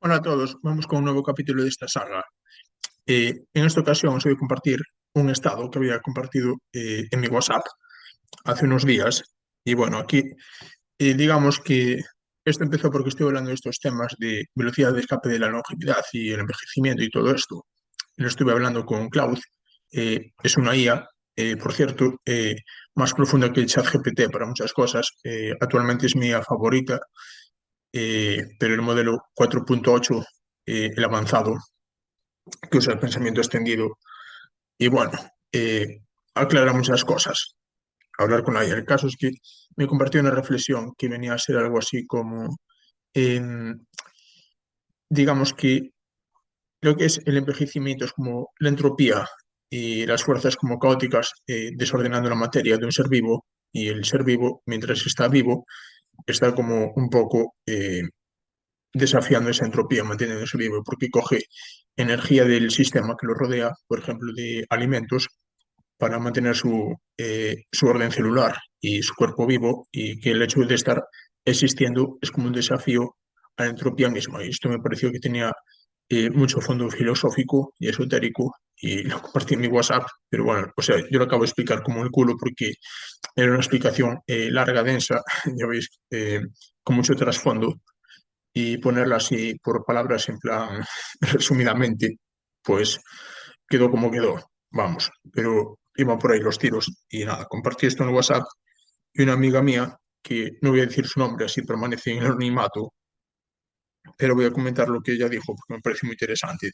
Hola a todos, vamos con un nuevo capítulo de esta saga. En esta ocasión os voy a compartir un estado que había compartido en mi WhatsApp hace unos días. Y bueno, aquí digamos que esto empezó porque estoy hablando de estos temas de velocidad de escape de la longevidad y el envejecimiento y todo esto. Lo estuve hablando con Cloud, es una IA, por cierto, más profunda que el ChatGPT para muchas cosas. Actualmente es mi IA favorita, pero el modelo 4.8, el avanzado, que usa el pensamiento extendido. Y bueno, aclara muchas cosas. Hablar con ella. El caso es que me compartió una reflexión que venía a ser algo así como, em, digamos que lo que es el envejecimiento es como la entropía y las fuerzas como caóticas desordenando la materia de un ser vivo, y el ser vivo, mientras está vivo, está como un poco desafiando esa entropía, manteniéndose vivo, porque coge energía del sistema que lo rodea, por ejemplo, de alimentos, para mantener su orden celular y su cuerpo vivo, y que el hecho de estar existiendo es como un desafío a la entropía misma. Y esto me pareció que tenía mucho fondo filosófico y esotérico, y lo compartí en mi WhatsApp, pero bueno, o sea, yo lo acabo de explicar como el culo porque era una explicación larga, densa, ya veis, con mucho trasfondo, y ponerla así por palabras en plan resumidamente, pues quedó como quedó, vamos, pero iban por ahí los tiros y nada, compartí esto en WhatsApp, y una amiga mía, que no voy a decir su nombre, así permanece en el anonimato, pero voy a comentar lo que ella dijo porque me parece muy interesante.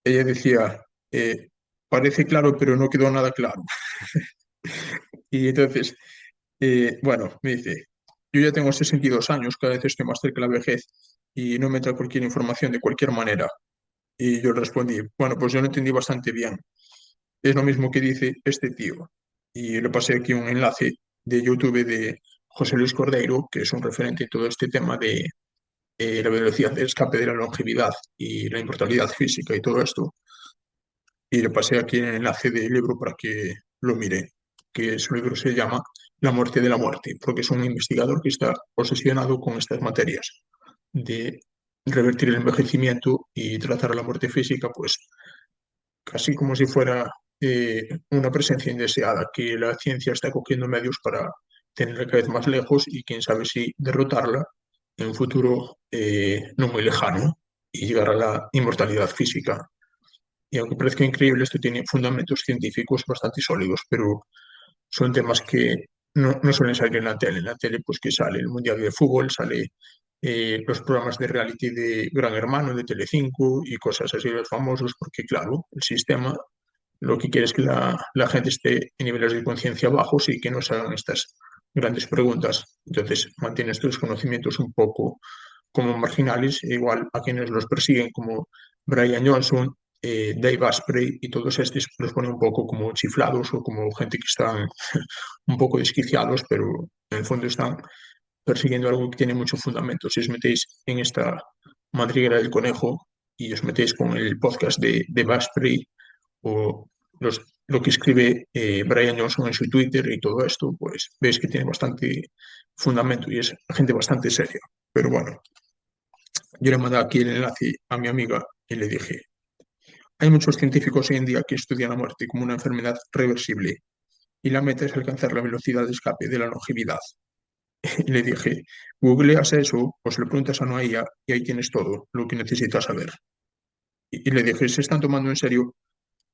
Ella decía, parece claro, pero no quedó nada claro. Y entonces, bueno, me dice, yo ya tengo 62 años, cada vez estoy más cerca de la vejez y no me entra cualquier información de cualquier manera. Y yo le respondí, bueno, pues yo lo entendí bastante bien. Es lo mismo que dice este tío. Y le pasé aquí un enlace de YouTube de José Luis Cordeiro, que es un referente en todo este tema de la velocidad de escape de la longevidad y la inmortalidad física y todo esto. Y le pasé aquí el enlace del libro para que lo mire, que su libro se llama La muerte de la muerte, porque es un investigador que está obsesionado con estas materias de revertir el envejecimiento y tratar la muerte física, pues casi como si fuera una presencia indeseada, que la ciencia está cogiendo medios para tenerla cada vez más lejos y quién sabe si derrotarla en un futuro no muy lejano y llegar a la inmortalidad física. Y aunque parezca increíble, esto tiene fundamentos científicos bastante sólidos, pero son temas que no suelen salir en la tele. En la tele, pues que sale el Mundial de Fútbol, sale los programas de reality de Gran Hermano, de Telecinco y cosas así, los famosos, porque claro, el sistema lo que quiere es que la gente esté en niveles de conciencia bajos y que no se hagan estas grandes preguntas. Entonces, mantiene estos conocimientos un poco como marginales, e igual a quienes los persiguen, como Brian Johnson, Dave Asprey y todos estos, los pone un poco como chiflados o como gente que están un poco desquiciados, pero en el fondo están persiguiendo algo que tiene mucho fundamento. Si os metéis en esta madriguera del conejo y os metéis con el podcast de Asprey o lo que escribe Brian Johnson en su Twitter y todo esto, pues veis que tiene bastante fundamento y es gente bastante seria. Pero bueno, yo le mandé aquí el enlace a mi amiga y le dije, hay muchos científicos hoy en día que estudian la muerte como una enfermedad reversible y la meta es alcanzar la velocidad de escape de la longevidad. Y le dije, googleas eso o se lo preguntas a una IA y ahí tienes todo lo que necesitas saber. Y le dije, se están tomando en serio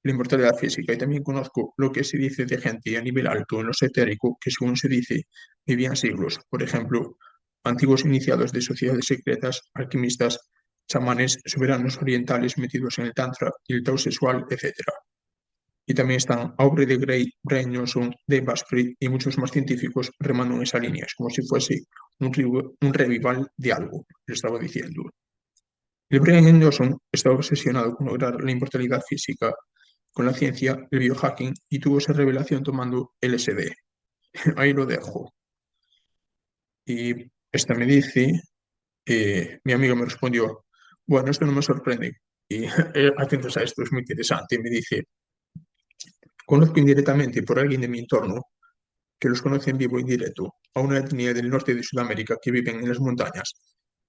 la inmortalidad física, y también conozco lo que se dice de gente a nivel alto en lo esotérico que, según se dice, vivían siglos. Por ejemplo, antiguos iniciados de sociedades secretas, alquimistas, chamanes, soberanos orientales metidos en el tantra y el tao sexual, etc. Y también están Aubrey de Grey, Brian Johnson, Dave Asprey y muchos más científicos remando en esa línea. Es como si fuese un revival de algo, le estaba diciendo. El Brian Johnson estaba obsesionado con lograr la inmortalidad física con la ciencia, el biohacking, y tuvo esa revelación tomando LSD. Ahí lo dejo. Y esta me dice, mi amigo me respondió, bueno, esto no me sorprende. Y atentos a esto, es muy interesante. Me dice, conozco indirectamente por alguien de mi entorno que los conoce en vivo e indirecto a una etnia del norte de Sudamérica que viven en las montañas,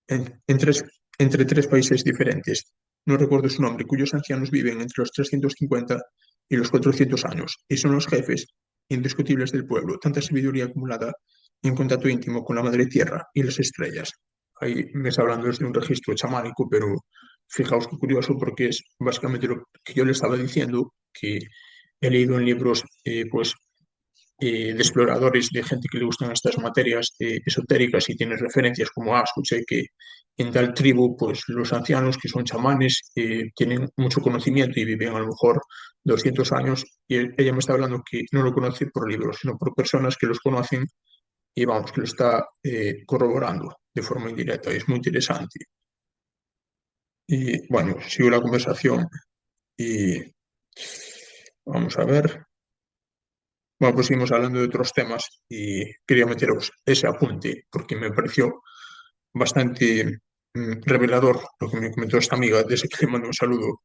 en tres entre tres países diferentes, no recuerdo su nombre, cuyos ancianos viven entre los 350 y los 400 años, y son los jefes indiscutibles del pueblo, tanta sabiduría acumulada en contacto íntimo con la madre tierra y las estrellas. Ahí me está hablando desde un registro chamánico, pero fijaos qué curioso porque es básicamente lo que yo le estaba diciendo, que he leído en libros pues de exploradores, de gente que le gustan estas materias esotéricas y tiene referencias como, escuché que en tal tribu, pues los ancianos que son chamanes tienen mucho conocimiento y viven a lo mejor 200 años y ella me está hablando que no lo conoce por libros, sino por personas que los conocen y vamos, que lo está corroborando de forma indirecta y es muy interesante. Y bueno, sigo la conversación y vamos a ver. Bueno, pues seguimos hablando de otros temas y quería meteros ese apunte porque me pareció bastante revelador lo que me comentó esta amiga, desde que le mando un saludo.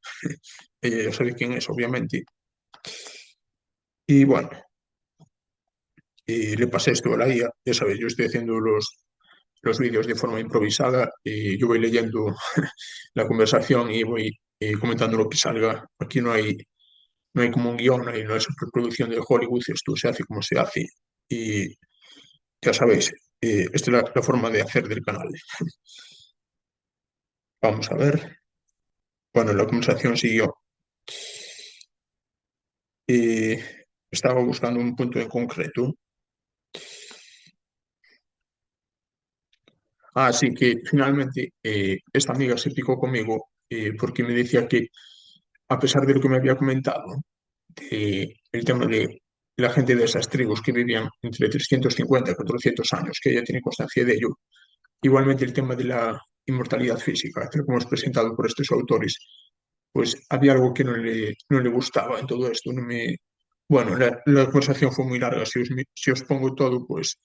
Ella ya sabe quién es, obviamente. Y bueno, le pasé esto a la IA. Ya sabéis, yo estoy haciendo los vídeos de forma improvisada y yo voy leyendo la conversación y voy comentando lo que salga. Aquí no hay como un guión, no hay superproducción de Hollywood, esto se hace como se hace. Y ya sabéis, esta es la forma de hacer del canal. Vamos a ver. Bueno, la conversación siguió. Eh, Estaba buscando un punto en concreto. Así que finalmente esta amiga se picó conmigo porque me decía que a pesar de lo que me había comentado, el tema de la gente de esas tribus que vivían entre 350 y 400 años, que ella tiene constancia de ello, igualmente el tema de la inmortalidad física, tal como hemos presentado por estos autores, pues había algo que no le gustaba en todo esto. No me... Bueno, la conversación fue muy larga. Si os pongo todo, pues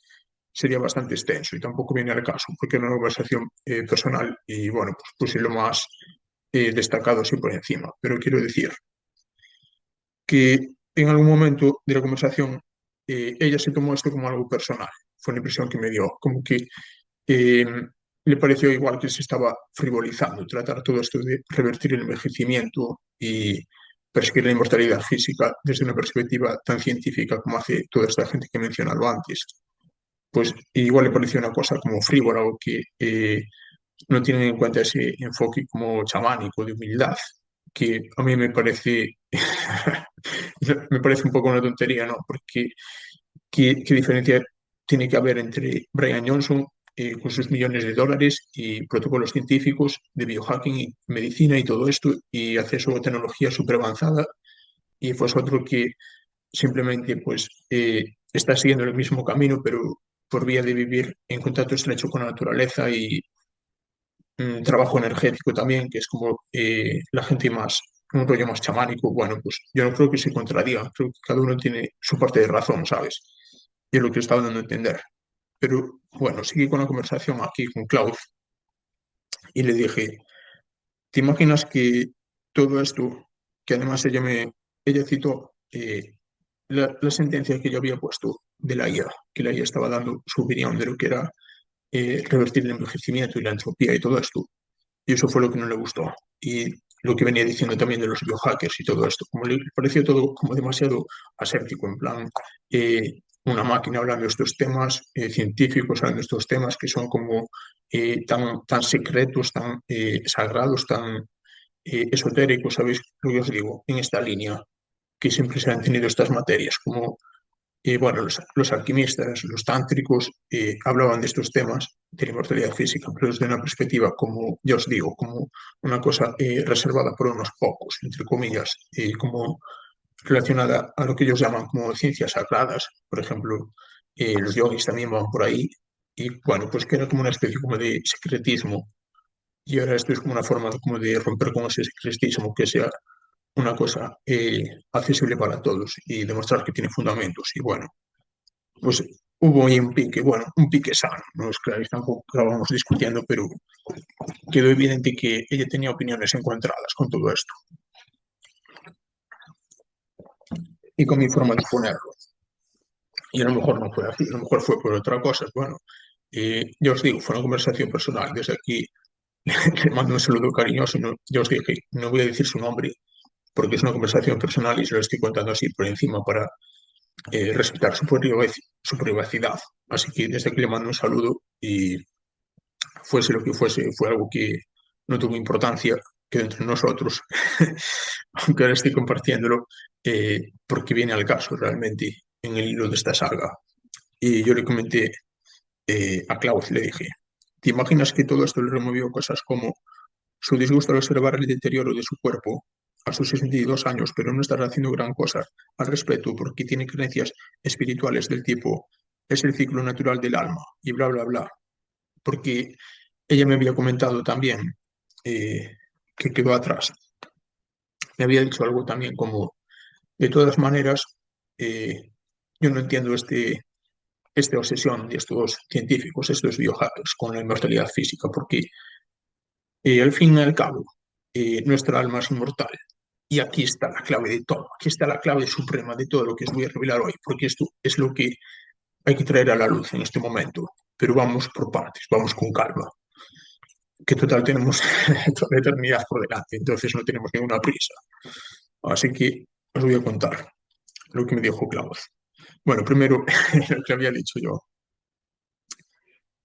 sería bastante extenso y tampoco viene al caso, porque era una conversación personal y bueno, pues puse lo más destacado así por encima. Pero quiero decir que en algún momento de la conversación ella se tomó esto como algo personal. Fue la impresión que me dio, como que eh, le pareció igual que se estaba frivolizando, tratar todo esto de revertir el envejecimiento y perseguir la inmortalidad física desde una perspectiva tan científica como hace toda esta gente que he mencionado antes. Pues igual le pareció una cosa como frívola o que no tienen en cuenta ese enfoque como chamánico de humildad, que a mí me parece, me parece un poco una tontería, ¿no? Porque ¿qué diferencia tiene que haber entre Brian Johnson con sus millones de dólares y protocolos científicos de biohacking y medicina y todo esto y acceso a tecnología súper avanzada y pues otro que simplemente pues está siguiendo el mismo camino pero por vía de vivir en contacto estrecho con la naturaleza y trabajo energético también, que es como la gente más, un rollo más chamánico, bueno, pues yo no creo que se contradiga, creo que cada uno tiene su parte de razón, ¿sabes? Y es lo que estaba dando a entender. Pero bueno, seguí con la conversación aquí con Klaus y le dije, ¿te imaginas que todo esto, que además ella citó la sentencia que yo había puesto de la IA, que la IA estaba dando su opinión de lo que era revertir el envejecimiento y la entropía y todo esto? Y eso fue lo que no le gustó. Y lo que venía diciendo también de los biohackers y todo esto, como le pareció todo como demasiado aséptico, en plan, una máquina hablando de estos temas, científicos hablando de estos temas que son como tan secretos, tan sagrados, tan esotéricos, ¿sabéis lo que os digo? En esta línea que siempre se han tenido estas materias, como bueno, los alquimistas, los tántricos, hablaban de estos temas de la inmortalidad física, pero desde una perspectiva, como ya os digo, como una cosa reservada por unos pocos, entre comillas, como relacionada a lo que ellos llaman como ciencias sagradas. Por ejemplo, los yogis también van por ahí, y bueno, pues que era como una especie como de secretismo, y ahora esto es como una forma como de romper con ese secretismo, que sea una cosa accesible para todos y demostrar que tiene fundamentos. Y bueno, pues hubo ahí un pique, bueno, un pique sano, no es claro, tampoco estábamos discutiendo, pero quedó evidente que ella tenía opiniones encontradas con todo esto y con mi forma de ponerlo. Y a lo mejor no fue así, a lo mejor fue por otra cosa. Bueno, yo os digo, fue una conversación personal. Desde aquí le mando un saludo cariñoso. Ya os dije, no voy a decir su nombre porque es una conversación personal y se lo estoy contando así por encima para respetar su privacidad. Así que desde aquí le mando un saludo y fuese lo que fuese, fue algo que no tuvo importancia, quedó entre nosotros, aunque ahora estoy compartiéndolo, porque viene al caso realmente en el hilo de esta saga. Y yo le comenté a Klaus, le dije, ¿te imaginas que todo esto le removió cosas como su disgusto al observar el deterioro de su cuerpo a sus 62 años, pero no estar haciendo gran cosa al respecto porque tiene creencias espirituales del tipo es el ciclo natural del alma y bla, bla, bla? Porque ella me había comentado también que quedó atrás. Me había dicho algo también como, de todas maneras, eh, yo no entiendo esta obsesión de estos científicos, estos biohackers con la inmortalidad física, porque al fin y al cabo, nuestra alma es inmortal. Y aquí está la clave de todo, aquí está la clave suprema de todo lo que os voy a revelar hoy, porque esto es lo que hay que traer a la luz en este momento. Pero vamos por partes, vamos con calma, que total tenemos toda la eternidad por delante, entonces no tenemos ninguna prisa. Así que os voy a contar lo que me dijo Klaus. Bueno, primero, lo que había dicho yo.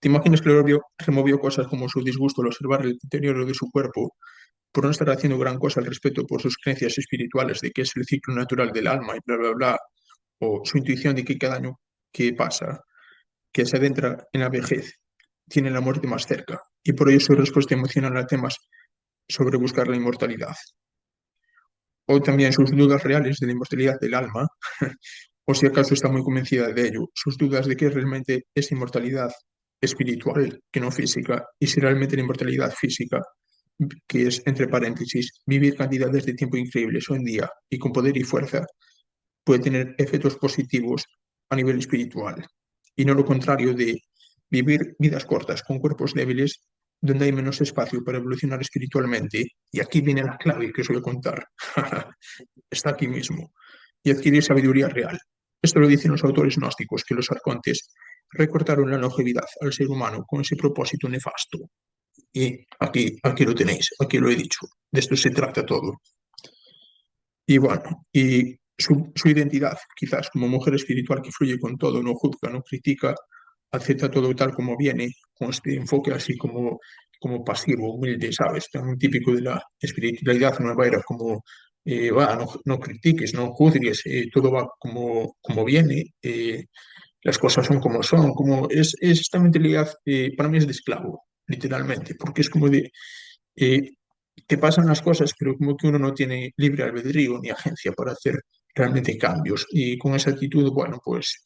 ¿Te imaginas que removió cosas como su disgusto al observar el deterioro de su cuerpo por no estar haciendo gran cosa al respecto por sus creencias espirituales de que es el ciclo natural del alma y bla, bla, bla, o su intuición de que cada año que pasa, que se adentra en la vejez, tiene la muerte más cerca, y por ello su respuesta emocional a temas sobre buscar la inmortalidad? O también sus dudas reales de la inmortalidad del alma, o si acaso está muy convencida de ello, sus dudas de que realmente es inmortalidad espiritual que no física, y si realmente la inmortalidad física, que es, entre paréntesis, vivir cantidades de tiempo increíbles hoy en día y con poder y fuerza, puede tener efectos positivos a nivel espiritual, y no lo contrario de vivir vidas cortas con cuerpos débiles donde hay menos espacio para evolucionar espiritualmente. Y aquí viene la clave que os voy a contar. Está aquí mismo. Y adquirir sabiduría real. Esto lo dicen los autores gnósticos, que los arcontes recortaron la longevidad al ser humano con ese propósito nefasto. Y aquí lo tenéis, aquí lo he dicho. De esto se trata todo. Y bueno, y su identidad, quizás como mujer espiritual que fluye con todo, no juzga, no critica, acepta todo tal como viene, con este enfoque así como pasivo, humilde, ¿sabes? Tan típico de la espiritualidad nueva era como, no critiques, no juzgues, todo va como viene, las cosas son como son, es esta mentalidad, para mí es de esclavo, literalmente, porque es como de, eh, te pasan las cosas, pero como que uno no tiene libre albedrío ni agencia para hacer realmente cambios. Y con esa actitud, bueno, pues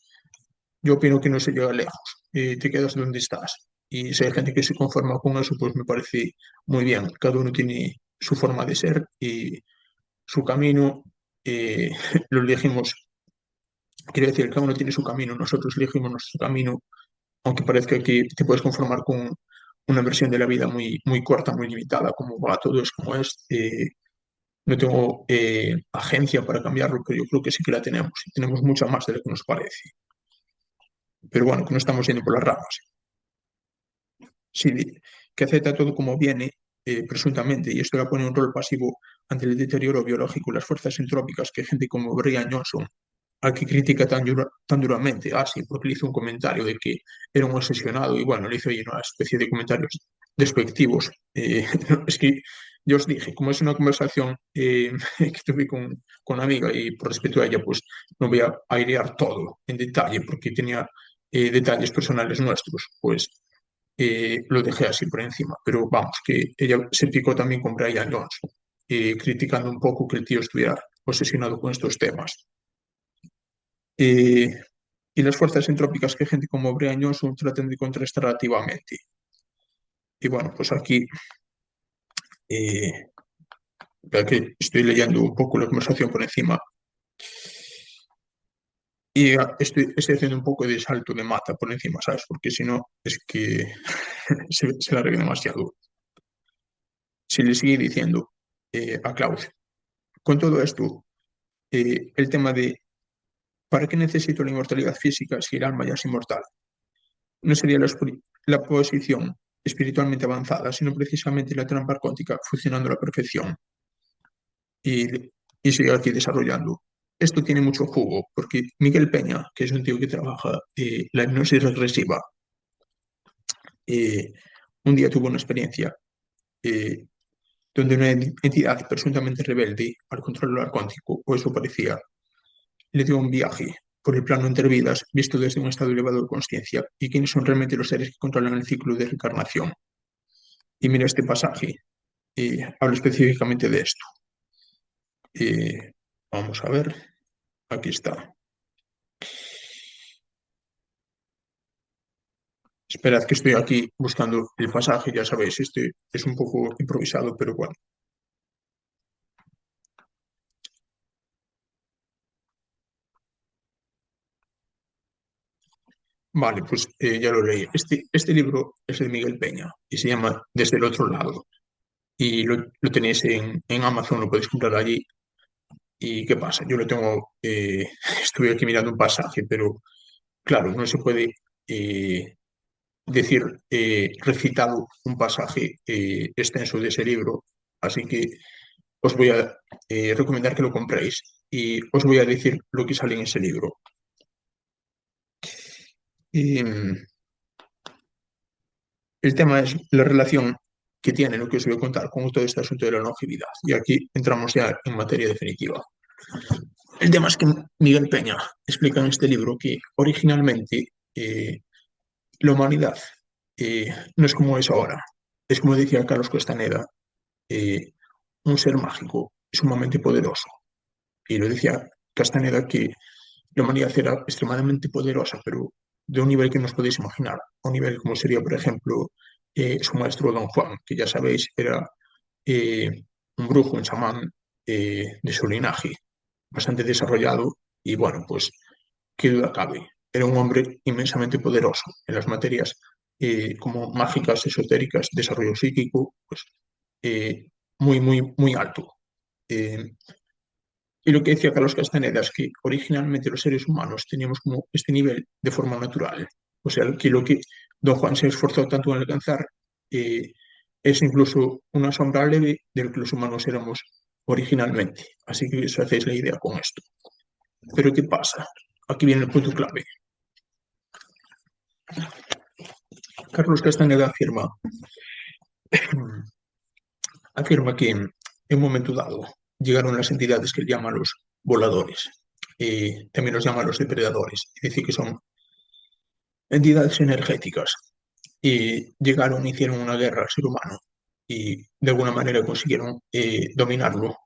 yo opino que no se llega lejos, te quedas donde estás. Y si hay gente que se conforma con eso, pues me parece muy bien. Cada uno tiene su forma de ser y su camino, eh, lo elegimos. Quiero decir, cada uno tiene su camino, nosotros elegimos nuestro camino, aunque parezca que te puedes conformar con una versión de la vida muy, muy corta, muy limitada, como va, todo es como es. No tengo agencia para cambiarlo, pero yo creo que sí que la tenemos. Y tenemos mucha más de lo que nos parece. Pero bueno, que no estamos yendo por las ramas. Sí, que acepta todo como viene, presuntamente, y esto la pone en un rol pasivo ante el deterioro biológico y las fuerzas entrópicas que gente como Brian Johnson, al que critica tan duramente, sí, porque le hizo un comentario de que era un obsesionado, y bueno, le hizo ahí una especie de comentarios despectivos. Es que yo os dije, como es una conversación que tuve con una amiga y por respeto a ella, pues no voy a airear todo en detalle, porque tenía detalles personales nuestros, pues lo dejé así por encima, pero vamos, que ella se picó también con Brian Johnson, criticando un poco que el tío estuviera obsesionado con estos temas. Eh, y las fuerzas entrópicas que gente como Brian Johnson tratan de contrastar activamente. Y bueno, pues aquí eh, ya que estoy leyendo un poco la conversación por encima y estoy haciendo un poco de salto de mata por encima, ¿sabes? Porque si no, es que se larga demasiado. Si le sigue diciendo a Klaus, con todo esto, el tema de ¿para qué necesito la inmortalidad física si el alma ya es inmortal? ¿No sería la posición espiritualmente avanzada, sino precisamente la trampa cuántica funcionando a la perfección. Y, y sigue aquí desarrollando. Esto tiene mucho jugo, porque Miguel Peña, que es un tío que trabaja la hipnosis regresiva, eh, un día tuvo una experiencia eh, donde una entidad presuntamente rebelde al controlar cuántico, o eso parecía, le dio un viaje por el plano entre vidas visto desde un estado elevado de conciencia y quiénes son realmente los seres que controlan el ciclo de reencarnación. Y mira este pasaje, habla específicamente de esto. Vamos a ver, aquí está. Esperad que estoy aquí buscando el pasaje, ya sabéis, este es un poco improvisado, pero bueno. Vale, pues ya lo leí. Este libro es de Miguel Peña y se llama Desde el otro lado. Y lo tenéis en Amazon, lo podéis comprar allí. ¿Y qué pasa? Yo lo tengo, estuve aquí mirando un pasaje, pero claro, no se puede decir recitado un pasaje extenso de ese libro, así que os voy a recomendar que lo compréis y os voy a decir lo que sale en ese libro. Y, el tema es la relación que tiene lo que os voy a contar con todo este asunto de la longevidad. Y aquí entramos ya en materia definitiva. El tema es que Miguel Peña explica en este libro que originalmente la humanidad no es como es ahora. Es como decía Carlos Castaneda, eh, un ser mágico sumamente poderoso. Y lo decía Castaneda que la humanidad era extremadamente poderosa, pero de un nivel que no os podéis imaginar. A un nivel como sería, por ejemplo, su maestro Don Juan, que ya sabéis era eh, un brujo, un chamán de su linaje, bastante desarrollado y bueno, pues qué duda cabe. Era un hombre inmensamente poderoso en las materias como mágicas, esotéricas, desarrollo psíquico, pues eh, muy, muy, muy alto. Eh, y lo que decía Carlos Castaneda es que originalmente los seres humanos teníamos como este nivel de forma natural. O sea, que lo que Don Juan se esforzó tanto en alcanzar eh, es incluso una sombra leve de lo que los humanos éramos originalmente. Así que os hacéis la idea con esto. Pero ¿qué pasa? Aquí viene el punto clave. Carlos Castaneda afirma que en un momento dado llegaron las entidades que él llama los voladores, y también los llama los depredadores, es decir, que son entidades energéticas, y llegaron, hicieron una guerra al ser humano y de alguna manera consiguieron dominarlo.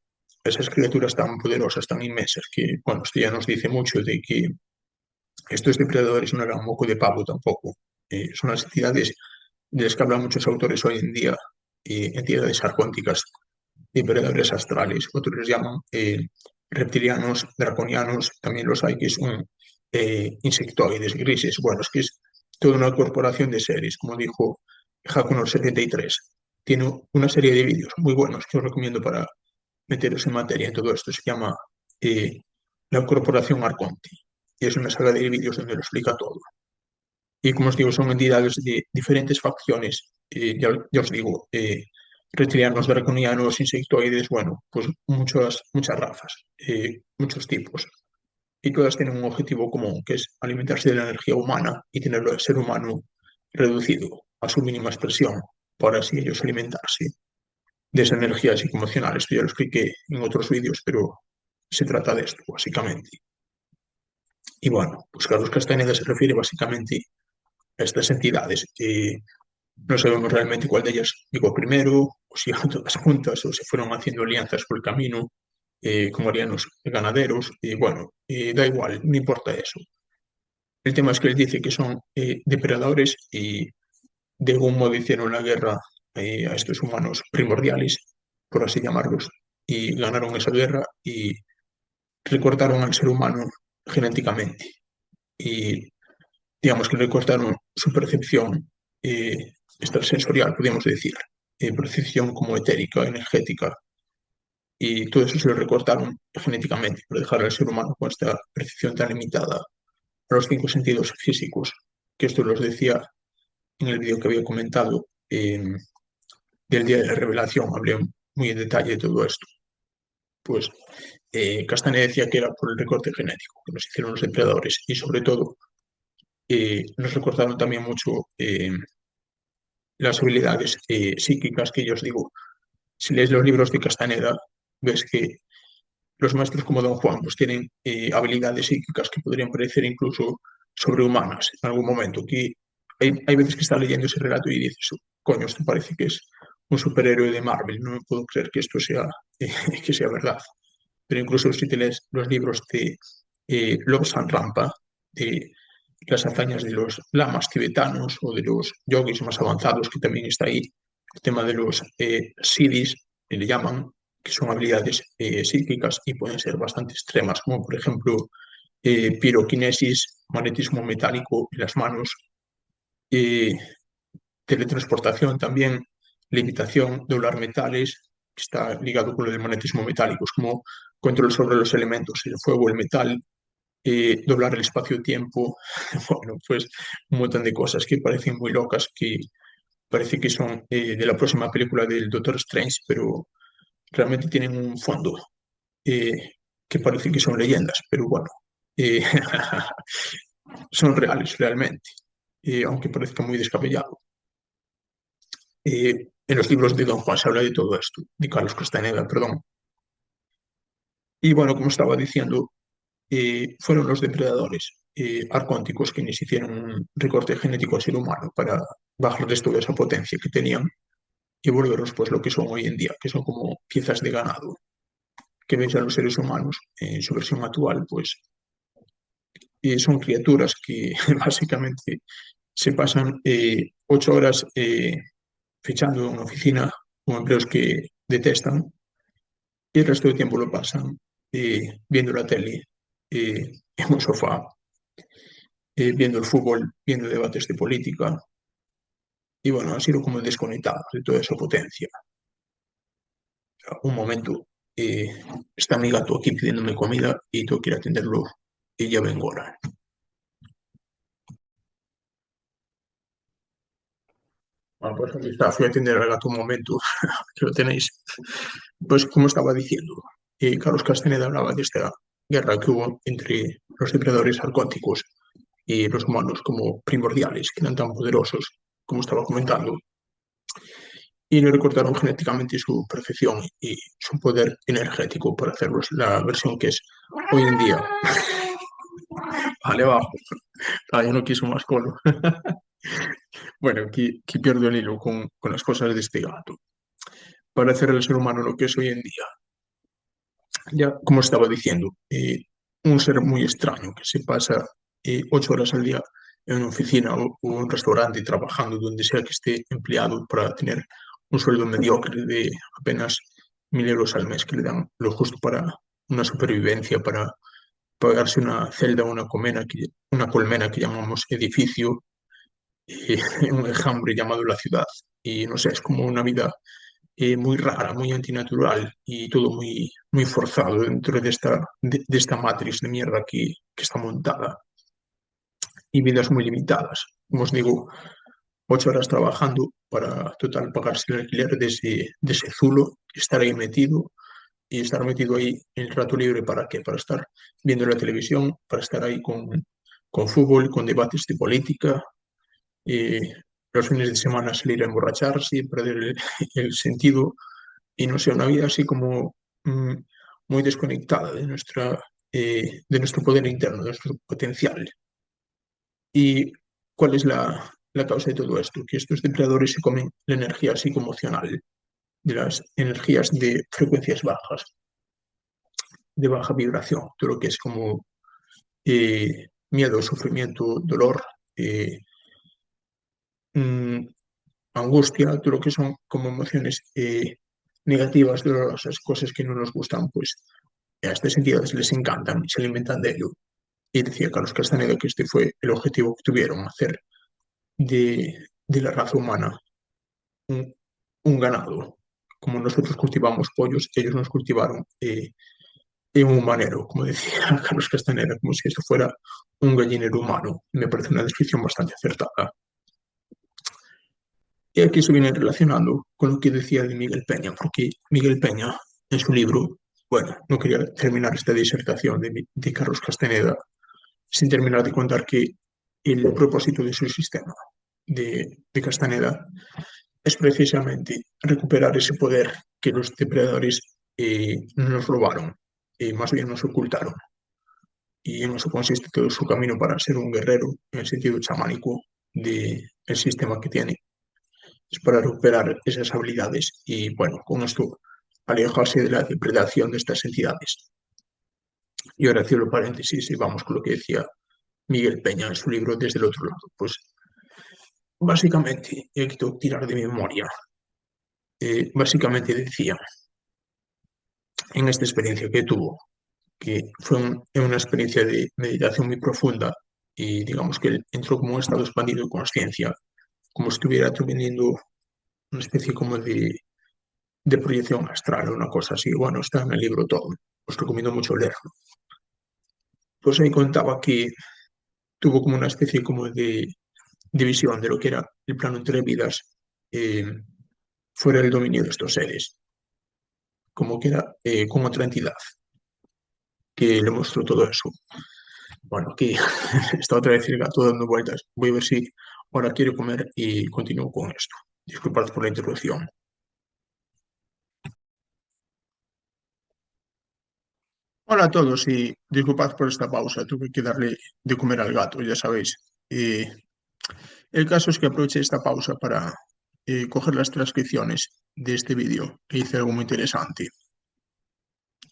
Esas criaturas tan poderosas, tan inmensas, que, bueno, esto ya nos dice mucho de que estos depredadores no eran moco de pavo tampoco. Son las entidades de las que hablan muchos autores hoy en día, entidades arcónticas, depredadores astrales, otros les llaman reptilianos, draconianos, también los hay que son insectoides, grises, bueno, es que es toda una corporación de seres, como dijo Hakunor73. Tiene una serie de vídeos muy buenos que os recomiendo para meteros en materia en todo esto. Se llama eh, La Corporación Arconte y es una saga de vídeos donde lo explica todo. Y como os digo, son entidades de diferentes facciones, ya os digo, reptilianos, draconianos, insectoides, bueno, pues muchas razas, muchos tipos. Y todas tienen un objetivo común, que es alimentarse de la energía humana y tener al ser humano reducido a su mínima expresión, para así ellos alimentarse de esa energía psicoemocional. Esto ya lo expliqué en otros vídeos, pero se trata de esto, básicamente. Y bueno, pues Carlos Castaneda se refiere básicamente a estas entidades. No sabemos realmente cuál de ellas llegó primero, o si iban todas juntas, o se fueron haciendo alianzas por el camino, como harían los ganaderos. Y bueno, da igual, no importa eso. El tema es que él dice que son depredadores y de algún modo hicieron la guerra a estos humanos primordiales, por así llamarlos, y ganaron esa guerra y recortaron al ser humano genéticamente. Y digamos que recortaron su percepción extrasensorial, podríamos decir, percepción como etérica, energética, y todo eso se lo recortaron genéticamente para dejar al ser humano con esta percepción tan limitada a los cinco sentidos físicos, que esto los decía en el vídeo que había comentado del día de la revelación, hablé muy en detalle de todo esto. Pues Castañeda decía que era por el recorte genético que nos hicieron los depredadores y sobre todo nos recortaron también mucho las habilidades psíquicas que yo os digo. Si lees los libros de Castaneda, ves que los maestros como Don Juan pues tienen habilidades psíquicas que podrían parecer incluso sobrehumanas en algún momento. Que hay veces que está leyendo ese relato y dices, coño, esto parece que es un superhéroe de Marvel, no me puedo creer que esto sea, que sea verdad. Pero incluso si te lees los libros de Lobsang Rampa, de las hazañas de los lamas tibetanos o de los yogis más avanzados, que también está ahí, el tema de los siddhis, que le llaman, que son habilidades psíquicas y pueden ser bastante extremas, como por ejemplo piroquinesis, magnetismo metálico en las manos, eh, teletransportación también, levitación, doblar metales, que está ligado con el magnetismo metálico, es como control sobre los elementos, el fuego, el metal, doblar el espacio-tiempo, bueno, pues un montón de cosas que parecen muy locas, que parece que son de la próxima película del Doctor Strange, pero realmente tienen un fondo eh, que parece que son leyendas, pero bueno, eh, son reales realmente, aunque parezca muy descabellado. En los libros de Don Juan se habla de todo esto, de Carlos Castaneda, perdón. Y bueno, como estaba diciendo, fueron los depredadores arcónticos quienes hicieron un recorte genético al ser humano para bajarles toda esa potencia que tenían y volverlos pues lo que son hoy en día, que son como piezas de ganado, que veis a los seres humanos en su versión actual, pues son criaturas que básicamente se pasan 8 horas fichando en una oficina con empleos que detestan y el resto del tiempo lo pasan viendo la tele en un sofá, viendo el fútbol, viendo debates de política y bueno, han sido como desconectados de toda esa potencia. Un momento, eh, está mi gato aquí pidiéndome comida y tengo que ir a atenderlo y ya vengo ahora. Bueno, pues aquí está, fui a atender al gato un momento, que lo tenéis. Pues como estaba diciendo, Carlos Castaneda hablaba de esta guerra que hubo entre los depredadores arcóticos y los humanos como primordiales, que eran tan poderosos, como estaba comentando, y le recortaron genéticamente su perfección y su poder energético para hacerlos la versión que es hoy en día. Vale, abajo. Ah, yo no quiso más colo. Bueno, aquí pierdo el hilo con las cosas de este gato. Para hacer al ser humano lo que es hoy en día, ya como estaba diciendo, un ser muy extraño que se pasa 8 horas al día en una oficina o un restaurante trabajando donde sea que esté empleado para tener un sueldo mediocre de apenas 1.000 euros al mes que le dan lo justo para una supervivencia, para pagarse una celda o una colmena que llamamos edificio, un enjambre llamado la ciudad. Y no sé, es como una vida muy rara, muy antinatural y todo muy, muy forzado dentro de esta matriz de mierda que está montada y vidas muy limitadas. Como os digo, 8 horas trabajando para total pagarse el alquiler de ese zulo, estar ahí metido y estar metido ahí en el rato libre ¿para qué? Para estar viendo la televisión, para estar ahí con fútbol, con debates de política, eh, los fines de semana salir a emborracharse, perder el sentido y no sé, una vida así como muy desconectada de nuestro poder interno, de nuestro potencial. ¿Y cuál es la causa de todo esto? Que estos depredadores se comen la energía psicoemocional, de las energías de frecuencias bajas, de baja vibración, todo lo que es como miedo, sufrimiento, dolor, eh, mm, angustia, todo lo que son como emociones negativas, dolorosas, cosas que no nos gustan, pues a estas entidades les encantan y se alimentan de ello. Y decía Carlos Castaneda que este fue el objetivo que tuvieron, hacer de la raza humana un, un ganado. Como nosotros cultivamos pollos, ellos nos cultivaron en un humanero, como decía Carlos Castaneda, como si esto fuera un gallinero humano. Me parece una descripción bastante acertada. Y aquí se viene relacionando con lo que decía de Miguel Peña, porque Miguel Peña, en su libro, bueno, no quería terminar esta disertación de Carlos Castaneda sin terminar de contar que el propósito de su sistema de Castaneda es precisamente recuperar ese poder que los depredadores nos robaron, más bien nos ocultaron. Y en eso consiste todo su camino para ser un guerrero en el sentido chamánico del sistema que tiene. Es para recuperar esas habilidades y, bueno, con esto alejarse de la depredación de estas entidades. Y ahora cierro paréntesis y vamos con lo que decía Miguel Peña en su libro Desde el otro lado. Pues básicamente, y aquí tengo que tirar de memoria, básicamente decía, en esta experiencia que tuvo, que fue una experiencia de meditación muy profunda y digamos que él entró como un estado expandido de conciencia, como si estuviera teniendo una especie como de proyección astral o una cosa así. Bueno, está en el libro todo, os recomiendo mucho leerlo. Pues ahí contaba que tuvo como una especie como de visión de lo que era el plano entre vidas eh, fuera del dominio de estos seres, como que era con otra entidad que le mostró todo eso. Bueno, aquí está otra vez el gato dando vueltas. Voy a ver si ahora quiero comer y continúo con esto. Disculpad por la interrupción. Hola a todos y disculpad por esta pausa. Tuve que darle de comer al gato, ya sabéis. El caso es que aproveché esta pausa para coger las transcripciones de este vídeo e hice algo muy interesante.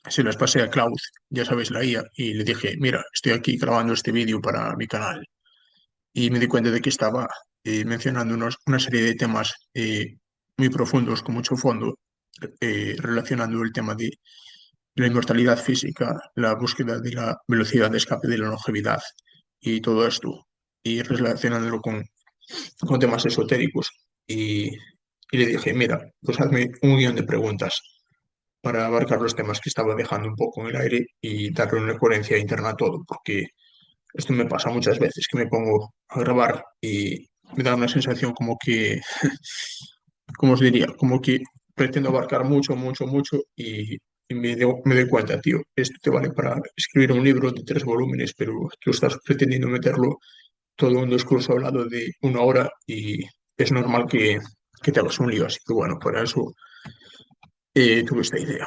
Se las pasé a Cloud, ya sabéis, la IA, y le dije, mira, estoy aquí grabando este vídeo para mi canal. Y me di cuenta de que estaba mencionando una serie de temas muy profundos, con mucho fondo, relacionando el tema de la inmortalidad física, la búsqueda de la velocidad de escape de la longevidad y todo esto, y relacionándolo con temas esotéricos. Y le dije, mira, pues hazme un guión de preguntas para abarcar los temas que estaba dejando un poco en el aire y darle una coherencia interna a todo, porque esto me pasa muchas veces, que me pongo a grabar y me da una sensación como que, ¿cómo os diría? Como que pretendo abarcar mucho, mucho, mucho y me doy cuenta, tío, esto te vale para escribir un libro de 3 volúmenes, pero tú estás pretendiendo meterlo todo en un discurso hablado de 1 hora y es normal que te hagas un lío. Así que bueno, por eso tuve esta idea.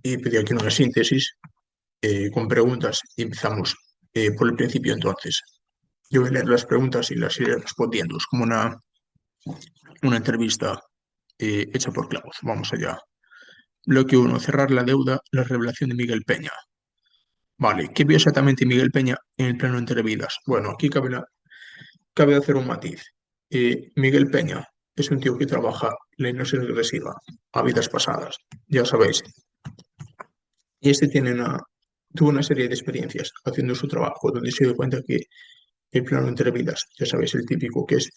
Y pedí aquí una síntesis con preguntas y empezamos por el principio entonces. Yo voy a leer las preguntas y las iré respondiendo. Es como una entrevista hecha por clavos. Vamos allá. Bloque 1. Cerrar la deuda. La revelación de Miguel Peña. Vale. ¿Qué vio exactamente Miguel Peña en el plano entre vidas? Bueno, aquí cabe hacer un matiz. Miguel Peña es un tío que trabaja la hipnosis regresiva a vidas pasadas. Ya sabéis. Y este tuvo una serie de experiencias haciendo su trabajo donde se dio cuenta que el plano entre vidas, ya sabéis, el típico que es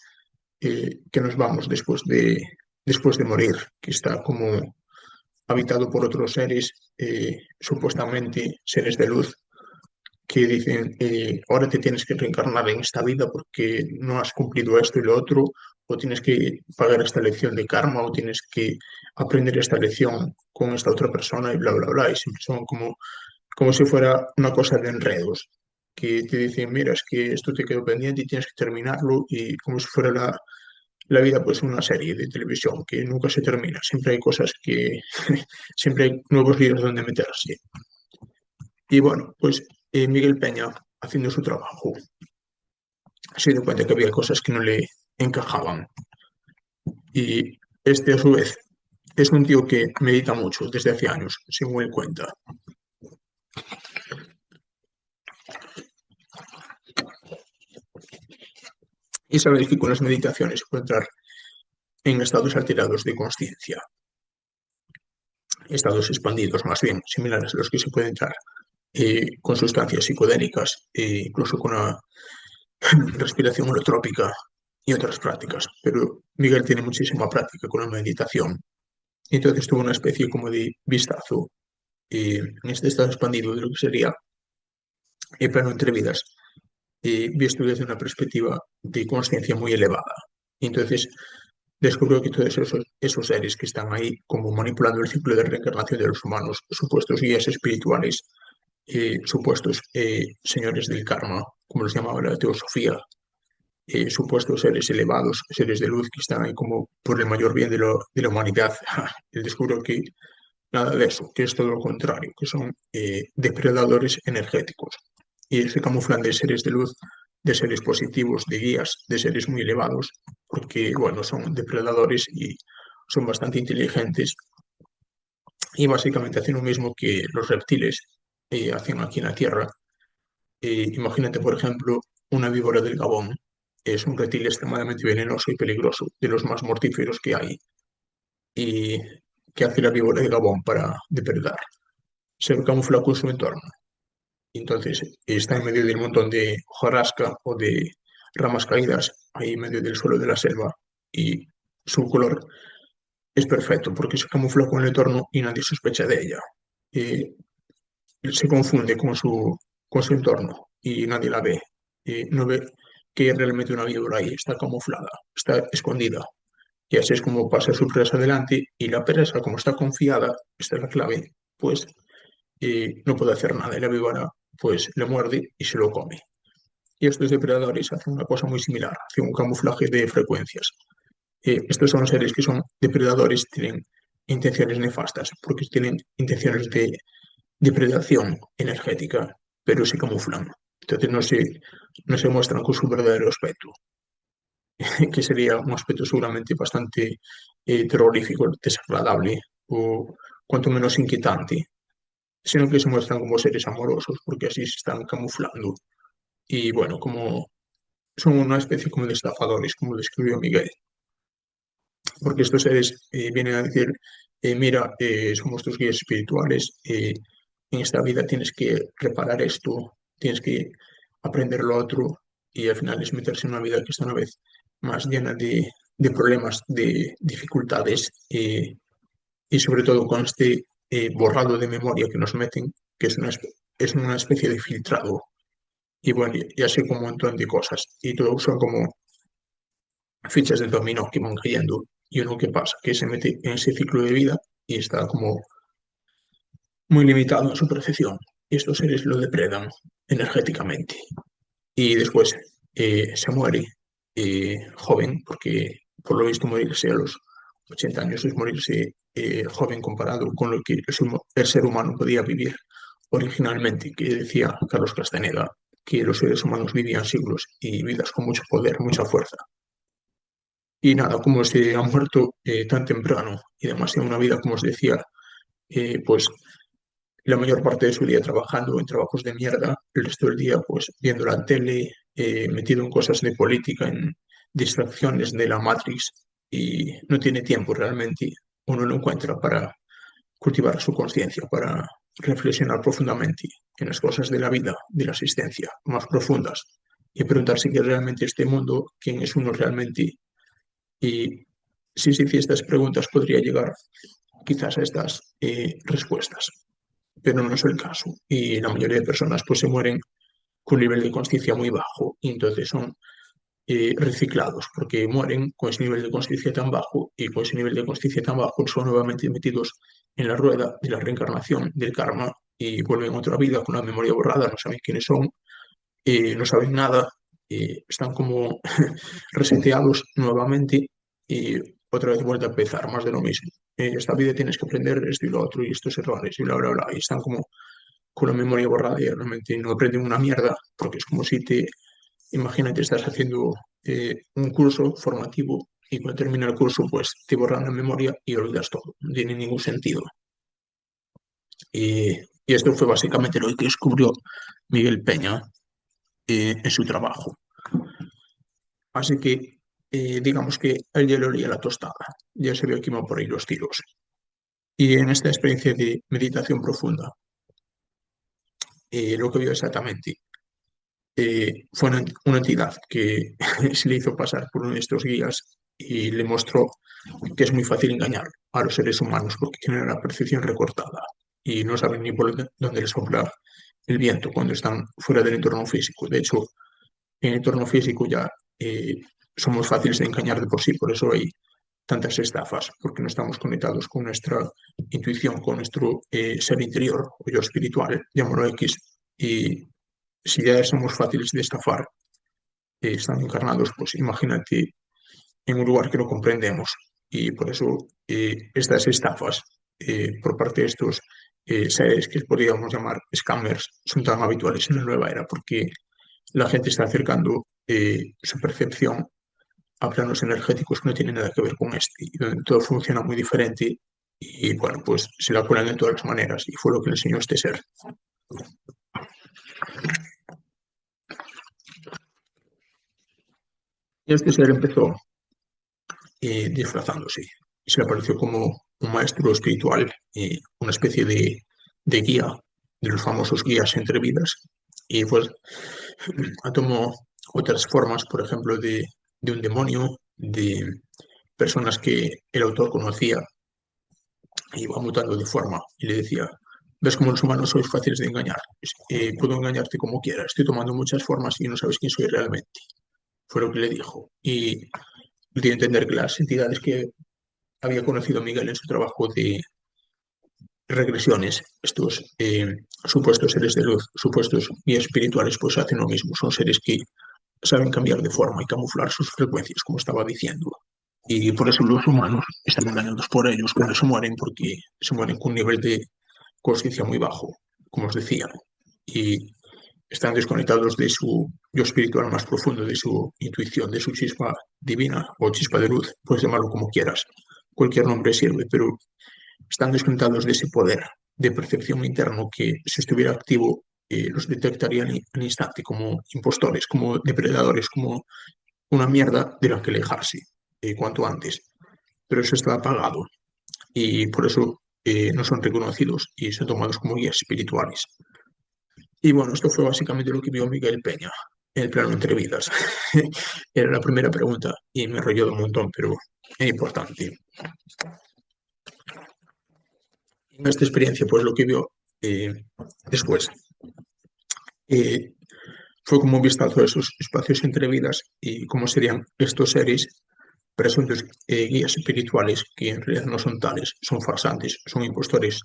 que nos vamos después de morir, que está como habitado por otros seres, supuestamente seres de luz, que dicen, ahora te tienes que reencarnar en esta vida porque no has cumplido esto y lo otro, o tienes que pagar esta lección de karma, o tienes que aprender esta lección con esta otra persona y bla, bla, bla. Y siempre son como si fuera una cosa de enredos, que te dicen, mira, es que esto te quedó pendiente y tienes que terminarlo, y como si fuera la vida pues una serie de televisión que nunca se termina, siempre hay cosas que, siempre hay nuevos líos donde meterse. Y bueno, pues Miguel Peña, haciendo su trabajo, se dio cuenta que había cosas que no le encajaban. Y este a su vez es un tío que medita mucho desde hace años, según él cuenta. Y sabéis que con las meditaciones se puede entrar en estados alterados de conciencia, estados expandidos más bien, similares a los que se puede entrar con sustancias psicodélicas, incluso con una respiración holotrópica y otras prácticas. Pero Miguel tiene muchísima práctica con la meditación. Y entonces tuvo una especie como de vistazo en este estado expandido de lo que sería el plano entre vidas, visto desde una perspectiva de conciencia muy elevada. Y entonces descubrió que todos esos seres que están ahí como manipulando el ciclo de reencarnación de los humanos, supuestos guías espirituales, supuestos señores del karma, como los llamaba la teosofía, supuestos seres elevados, seres de luz que están ahí como por el mayor bien de la humanidad. Él descubrió que nada de eso, que es todo lo contrario, que son depredadores energéticos y se camuflan de seres de luz, de seres positivos, de guías, de seres muy elevados, porque, bueno, son depredadores y son bastante inteligentes y básicamente hacen lo mismo que los reptiles hacen aquí en la Tierra. Imagínate, por ejemplo, una víbora del Gabón. Es un reptil extremadamente venenoso y peligroso, de los más mortíferos que hay. ¿Y qué hace la víbora del Gabón para depredar? Se camufla con su entorno. Entonces está en medio del montón de hojarasca o de ramas caídas, ahí en medio del suelo de la selva, y su color es perfecto porque se camufla con el entorno y nadie sospecha de ella. Eh, Se confunde con su entorno y nadie la ve. No ve que es realmente una víbora ahí, está camuflada, está escondida. Y así es como pasa su presa adelante y la presa, como está confiada, esta es la clave, pues no puede hacer nada y la víbora pues le muerde y se lo come. Y estos depredadores hacen una cosa muy similar, hacen un camuflaje de frecuencias. Estos son seres que son depredadores, tienen intenciones nefastas, porque tienen intenciones de depredación energética, pero se camuflan. Entonces no se muestran con su verdadero aspecto, que sería un aspecto seguramente bastante terrorífico, desagradable o cuanto menos inquietante, sino que se muestran como seres amorosos, porque así se están camuflando. Y bueno, como son una especie como de estafadores, como describió Miguel, porque estos seres vienen a decir, mira, somos tus guías espirituales, en esta vida tienes que reparar esto, tienes que aprender lo otro, y al final es meterse en una vida que está una vez más llena de problemas, de dificultades, y sobre todo con este borrado de memoria que nos meten, que es una especie de filtrado. Y bueno, y así como un montón de cosas. Y todo son como fichas de dominó que van cayendo. Y uno que pasa, que se mete en ese ciclo de vida y está como muy limitado en su percepción. Y estos seres lo depredan energéticamente. Y después se muere joven, porque por lo visto morirse a los 80 años es morirse joven comparado con lo que el ser humano podía vivir originalmente, que decía Carlos Castaneda, que los seres humanos vivían siglos y vidas con mucho poder, mucha fuerza. Y nada, como se ha muerto tan temprano y además en una vida, como os decía, pues la mayor parte de su día trabajando en trabajos de mierda, el resto del día pues viendo la tele, metido en cosas de política, en distracciones de la Matrix y no tiene tiempo realmente, uno no encuentra para cultivar su conciencia, para reflexionar profundamente en las cosas de la vida, de la existencia, más profundas y preguntarse qué es realmente este mundo, quién es uno realmente. Y si se hiciese estas preguntas podría llegar quizás a estas respuestas, pero no es el caso. Y la mayoría de personas pues se mueren con un nivel de conciencia muy bajo y entonces son reciclados porque mueren con ese nivel de conciencia tan bajo y con ese nivel de conciencia tan bajo son nuevamente metidos en la rueda de la reencarnación, del karma y vuelven a otra vida con la memoria borrada, no saben quiénes son, no saben nada, están como reseteados nuevamente y otra vez vuelta a empezar, más de lo mismo. Esta vida tienes que aprender esto y lo otro y estos errores y bla, bla, bla. Y están como con la memoria borrada y realmente no aprenden una mierda porque es como si te, imagínate, estás haciendo un curso formativo y cuando termina el curso pues te borran la memoria y olvidas todo. No tiene ningún sentido. Y esto fue básicamente lo que descubrió Miguel Peña en su trabajo. Así que digamos que él ya lo olía la tostada, ya se vio que iban por ahí los tiros. Y en esta experiencia de meditación profunda, lo que vio exactamente fue una entidad que se le hizo pasar por uno de estos guías y le mostró que es muy fácil engañar a los seres humanos porque tienen la percepción recortada y no saben ni por dónde les sopla el viento cuando están fuera del entorno físico. De hecho, en el entorno físico ya somos fáciles de engañar de por sí, por eso hay tantas estafas, porque no estamos conectados con nuestra intuición, con nuestro ser interior o yo espiritual, llámalo X, y si ya somos fáciles de estafar estando encarnados, pues imagínate en un lugar que no comprendemos. Y por eso estas estafas por parte de estos seres que podríamos llamar scammers son tan habituales en la nueva era, porque la gente está acercando su percepción a planos energéticos que no tienen nada que ver con este, y donde todo funciona muy diferente. Y bueno, pues se la cuelan de todas las maneras, y fue lo que le enseñó este ser. Y este ser empezó disfrazándose. Y se le apareció como un maestro espiritual, una especie de guía, de los famosos guías entre vidas. Y pues tomó otras formas, por ejemplo, de un demonio, de personas que el autor conocía, e iba mutando de forma y le decía, ves cómo los humanos sois fáciles de engañar, puedo engañarte como quiera, estoy tomando muchas formas y no sabes quién soy realmente. Fue lo que le dijo. Y dio a entender que las entidades que había conocido Miguel en su trabajo de regresiones, estos supuestos seres de luz, supuestos guías espirituales, pues hacen lo mismo, son seres que saben cambiar de forma y camuflar sus frecuencias, como estaba diciendo. Y por eso los humanos están engañados por ellos cuando se mueren, porque se mueren con un nivel de conciencia muy bajo, como os decía, y están desconectados de su yo espiritual más profundo, de su intuición, de su chispa divina o chispa de luz, puedes llamarlo como quieras. Cualquier nombre sirve, pero están desconectados de ese poder de percepción interno que, si estuviera activo, los detectarían al instante como impostores, como depredadores, como una mierda de la que alejarse cuanto antes. Pero eso está apagado y por eso no son reconocidos y son tomados como guías espirituales. Y bueno, esto fue básicamente lo que vio Miguel Peña en el plano entre vidas. Era la primera pregunta y me enrolló de un montón, pero es importante. En esta experiencia, pues lo que vio eh, después eh, fue como un vistazo a esos espacios entre vidas y cómo serían estos seres presuntos guías espirituales que en realidad no son tales, son farsantes, son impostores,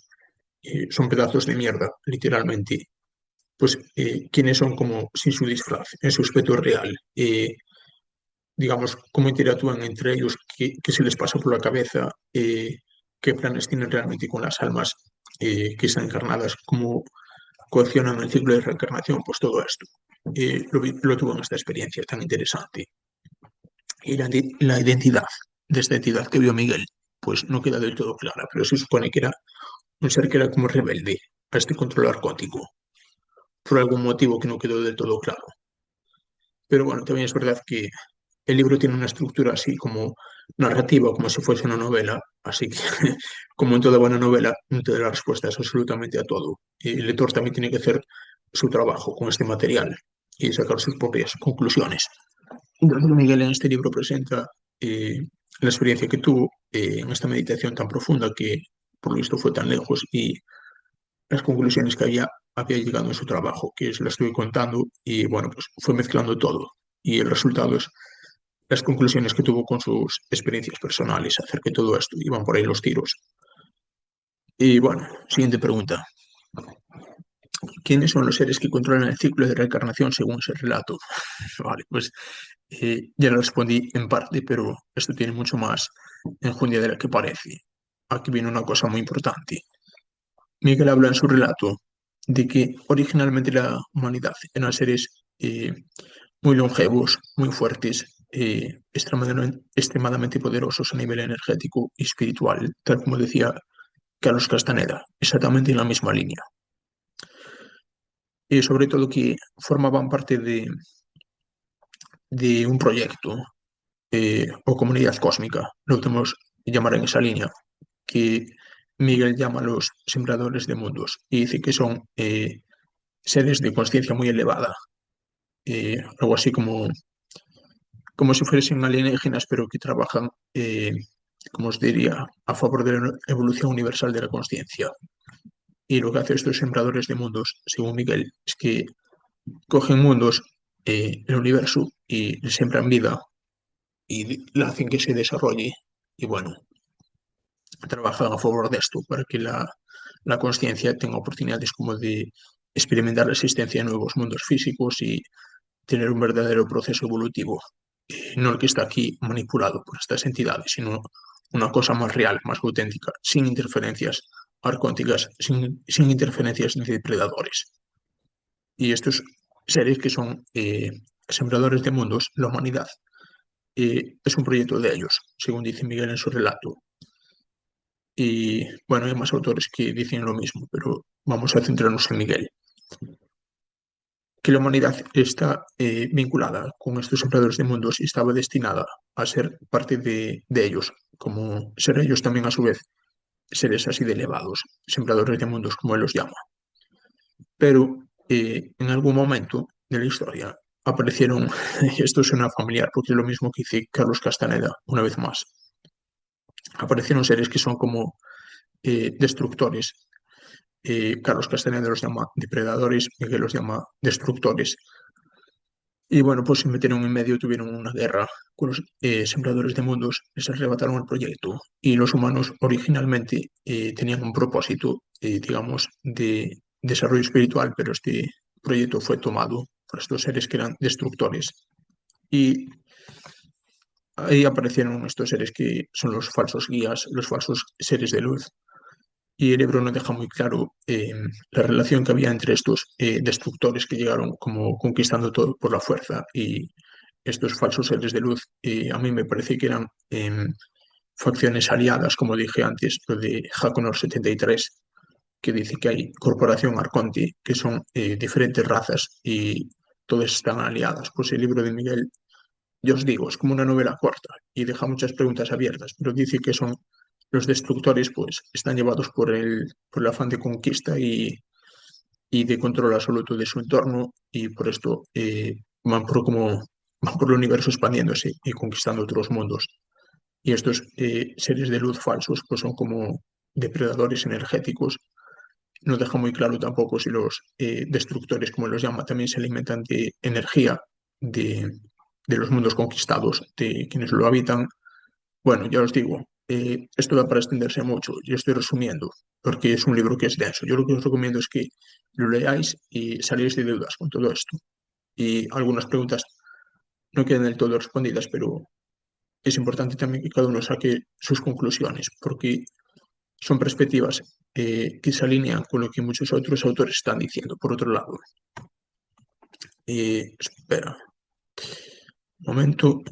son pedazos de mierda, literalmente. Pues quiénes son como sin su disfraz, en su aspecto real, digamos, cómo interactúan entre ellos, qué se les pasa por la cabeza, qué planes tienen realmente con las almas que están encarnadas, cómo coaccionan el ciclo de reencarnación, pues todo esto. Lo tuvo en esta experiencia tan interesante. Y la identidad de esta entidad que vio Miguel, pues no queda del todo clara, pero se supone que era un ser que era como rebelde a este control arcótico, por algún motivo que no quedó del todo claro. Pero bueno, también es verdad que el libro tiene una estructura así como narrativa, como si fuese una novela, así que como en toda buena novela, no te da las respuestas absolutamente a todo. Y el lector también tiene que hacer su trabajo con este material y sacar sus propias conclusiones. Entonces, Miguel en este libro presenta la experiencia que tuvo en esta meditación tan profunda que por lo visto fue tan lejos y las conclusiones que había llegado en su trabajo, que se las estuve contando y bueno, pues fue mezclando todo. Y el resultado es las conclusiones que tuvo con sus experiencias personales acerca de todo esto. Iban por ahí los tiros. Y bueno, siguiente pregunta. ¿Quiénes son los seres que controlan el ciclo de reencarnación según ese relato? Vale, pues ya lo respondí en parte, pero esto tiene mucho más enjundia de la que parece. Aquí viene una cosa muy importante. Miguel habla en su relato de que originalmente la humanidad eran seres muy longevos, muy fuertes, extremadamente poderosos a nivel energético y espiritual, tal como decía Carlos Castaneda, exactamente en la misma línea. Y sobre todo que formaban parte de un proyecto o comunidad cósmica, lo podemos llamar en esa línea, que Miguel llama los sembradores de mundos y dice que son seres de conciencia muy elevada, algo así como si fuesen alienígenas, pero que trabajan, como os diría, a favor de la evolución universal de la conciencia. Y lo que hacen estos sembradores de mundos, según Miguel, es que cogen mundos, el universo, y le siembran vida y la hacen que se desarrolle y bueno, trabajan a favor de esto para que la conciencia tenga oportunidades como de experimentar la existencia de nuevos mundos físicos y tener un verdadero proceso evolutivo, no el que está aquí manipulado por estas entidades, sino una cosa más real, más auténtica, sin interferencias arcónticas, sin interferencias de depredadores. Y estos seres que son sembradores de mundos, la humanidad, es un proyecto de ellos, según dice Miguel en su relato. Y bueno, hay más autores que dicen lo mismo, pero vamos a centrarnos en Miguel. Que la humanidad está vinculada con estos sembradores de mundos y estaba destinada a ser parte de ellos, como ser ellos también a su vez seres así de elevados, sembradores de mundos como él los llama. Pero en algún momento de la historia aparecieron, esto suena familiar porque es lo mismo que dice Carlos Castaneda una vez más, aparecieron seres que son como destructores. Carlos Castaneda los llama depredadores, Miguel los llama destructores. Y bueno, pues se metieron en medio, tuvieron una guerra con los sembradores de mundos, les arrebataron el proyecto y los humanos originalmente tenían un propósito, digamos, de desarrollo espiritual, pero este proyecto fue tomado por estos seres que eran destructores. Y ahí aparecieron estos seres que son los falsos guías, los falsos seres de luz. Y el libro nos deja muy claro la relación que había entre estos destructores que llegaron como conquistando todo por la fuerza y estos falsos seres de luz. A mí me parece que eran facciones aliadas, como dije antes, lo de Haconor 73, que dice que hay Corporación Arconte, que son diferentes razas y todas están aliadas. Pues el libro de Miguel, yo os digo, es como una novela corta y deja muchas preguntas abiertas, pero dice que son los destructores, pues están llevados por el afán de conquista y de control absoluto de su entorno y por esto van por el universo expandiéndose y conquistando otros mundos. Y estos seres de luz falsos pues son como depredadores energéticos. No deja muy claro tampoco si los destructores, como los llama, también se alimentan de energía de, de los mundos conquistados, de quienes lo habitan. Bueno, ya os digo, esto da para extenderse mucho. Yo estoy resumiendo, porque es un libro que es denso. Yo lo que os recomiendo es que lo leáis y salgáis de deudas con todo esto. Y algunas preguntas no quedan del todo respondidas, pero es importante también que cada uno saque sus conclusiones, porque son perspectivas que se alinean con lo que muchos otros autores están diciendo. Por otro lado, espera un momento.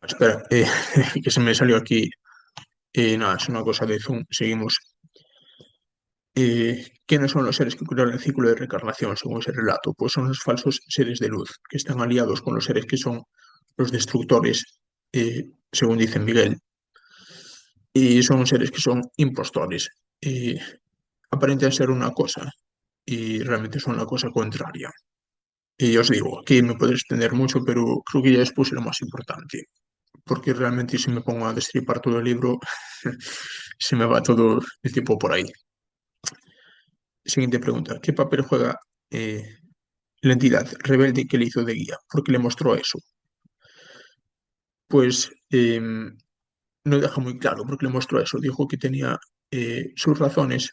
Espera, que se me salió aquí. Nada, es una cosa de Zoom. Seguimos. ¿Quiénes son los seres que curan el ciclo de reencarnación, según ese relato? Pues son los falsos seres de luz, que están aliados con los seres que son los destructores, según dice Miguel, y son seres que son impostores. Aparentan ser una cosa y realmente son la cosa contraria. Y os digo, aquí me puedo extender mucho, pero creo que ya expuse lo más importante, porque realmente si me pongo a destripar todo el libro, se me va todo el tiempo por ahí. Siguiente pregunta. ¿Qué papel juega la entidad rebelde que le hizo de guía? ¿Por qué le mostró eso? Pues no deja muy claro por qué le mostró eso. Dijo que tenía sus razones,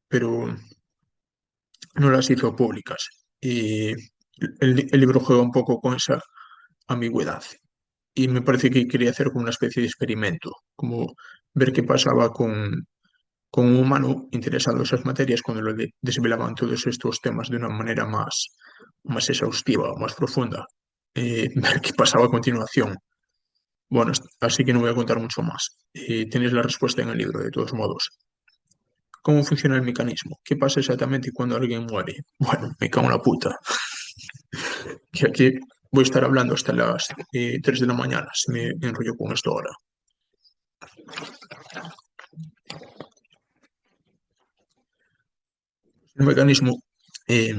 pero no las hizo públicas. Y el libro juega un poco con esa ambigüedad. Y me parece que quería hacer como una especie de experimento, como ver qué pasaba con un humano interesado en esas materias cuando le desvelaban todos estos temas de una manera más exhaustiva, más profunda. Ver qué pasaba a continuación. Bueno, así que no voy a contar mucho más. Tenéis la respuesta en el libro, de todos modos. ¿Cómo funciona el mecanismo? ¿Qué pasa exactamente cuando alguien muere? Bueno, me cago en la puta. Que aquí voy a estar hablando hasta las 3 de la mañana, si me enrollo con esto ahora. El eh,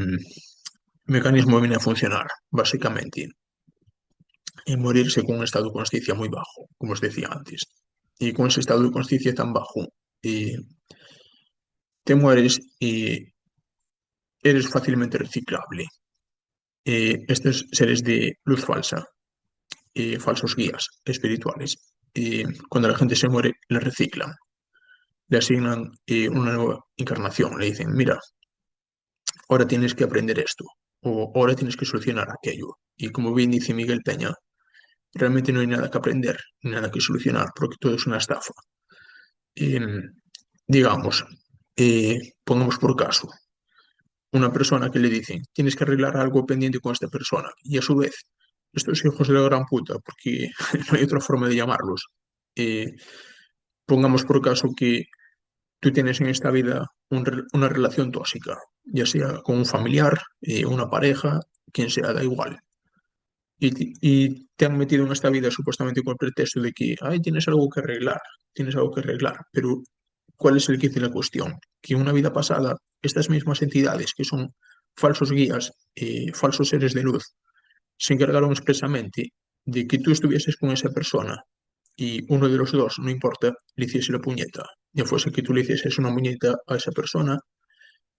mecanismo viene a funcionar, básicamente, en morirse con un estado de conciencia muy bajo, como os decía antes. Y con ese estado de conciencia tan bajo, eh, te mueres y eres fácilmente reciclable. Estos seres de luz falsa falsos guías espirituales. Y cuando la gente se muere, le reciclan, le asignan una nueva encarnación, le dicen, mira, ahora tienes que aprender esto, o ahora tienes que solucionar aquello. Y como bien dice Miguel Peña, realmente no hay nada que aprender, ni nada que solucionar, porque todo es una estafa. Eh, digamos, pongamos por caso, una persona que le dicen, tienes que arreglar algo pendiente con esta persona, y a su vez, estos hijos de la gran puta, porque no hay otra forma de llamarlos, eh, pongamos por caso que tú tienes en esta vida una relación tóxica, ya sea con un familiar, una pareja, quien sea, da igual. Y te han metido en esta vida supuestamente con el pretexto de que, ay, tienes algo que arreglar, pero ¿cuál es el quid de la cuestión? Que en una vida pasada, estas mismas entidades, que son falsos guías, falsos seres de luz, se encargaron expresamente de que tú estuvieses con esa persona y uno de los dos, no importa, le hiciese la puñeta, ya fuese que tú le hicieses una puñeta a esa persona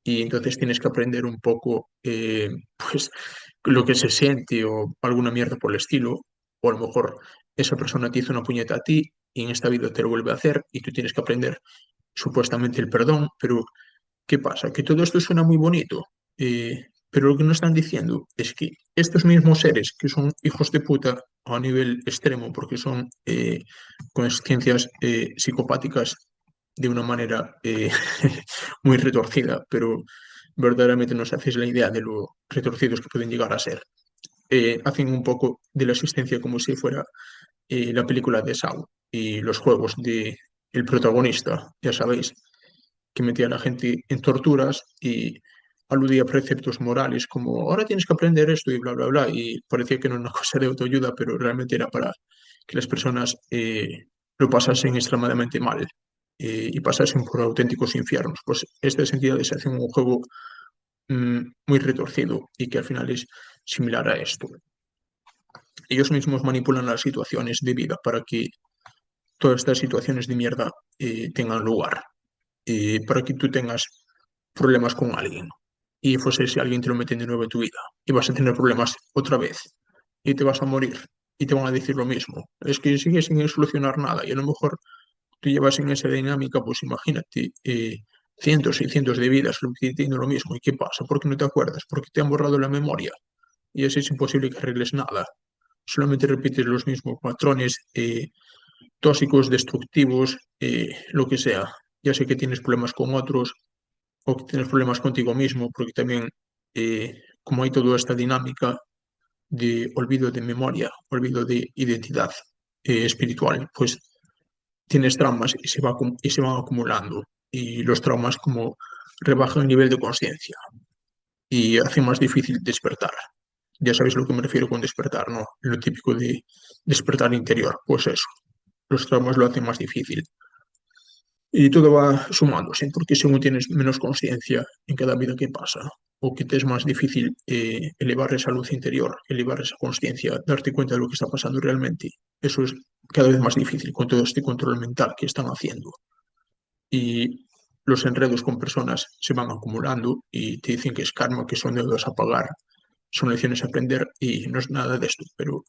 y entonces tienes que aprender un poco, pues, lo que se siente o alguna mierda por el estilo, o a lo mejor esa persona te hizo una puñeta a ti y en esta vida te lo vuelve a hacer y tú tienes que aprender supuestamente el perdón, pero ¿qué pasa? Que todo esto suena muy bonito, pero lo que nos están diciendo es que estos mismos seres que son hijos de puta a nivel extremo, porque son conciencias psicopáticas de una manera muy retorcida, pero verdaderamente no os hacéis la idea de lo retorcidos que pueden llegar a ser. Hacen un poco de la existencia como si fuera la película de Saw y los juegos de el protagonista, ya sabéis, que metía a la gente en torturas y aludía a preceptos morales como ahora tienes que aprender esto y bla, bla, bla. Y parecía que no era una cosa de autoayuda, pero realmente era para que las personas lo pasasen extremadamente mal y pasasen por auténticos infiernos. Pues estas entidades hacen un juego muy retorcido y que al final es similar a esto. Ellos mismos manipulan las situaciones de vida para que todas estas situaciones de mierda tengan lugar, para que tú tengas problemas con alguien y fuese si alguien te lo mete de nuevo en tu vida y vas a tener problemas otra vez y te vas a morir y te van a decir lo mismo. Es que sigues sin solucionar nada y a lo mejor tú llevas en esa dinámica, pues imagínate, cientos y cientos de vidas repitiendo lo mismo. ¿Y qué pasa? ¿Por qué no te acuerdas? Porque te han borrado la memoria y así es imposible que arregles nada. Solamente repites los mismos patrones tóxicos, destructivos, lo que sea. Ya sé que tienes problemas con otros o que tienes problemas contigo mismo, porque también, como hay toda esta dinámica de olvido de memoria, olvido de identidad espiritual, pues tienes traumas y y se van acumulando. Y los traumas como rebajan el nivel de conciencia y hacen más difícil despertar. Ya sabéis a lo que me refiero con despertar, ¿no? Lo típico de despertar interior, pues eso. Los traumas lo hacen más difícil. Y todo va sumándose, porque según tienes menos conciencia en cada vida que pasa, o que te es más difícil elevar esa luz interior, elevar esa conciencia, darte cuenta de lo que está pasando realmente, eso es cada vez más difícil con todo este control mental que están haciendo. Y los enredos con personas se van acumulando y te dicen que es karma, que son deudas a pagar, son lecciones a aprender y no es nada de esto, pero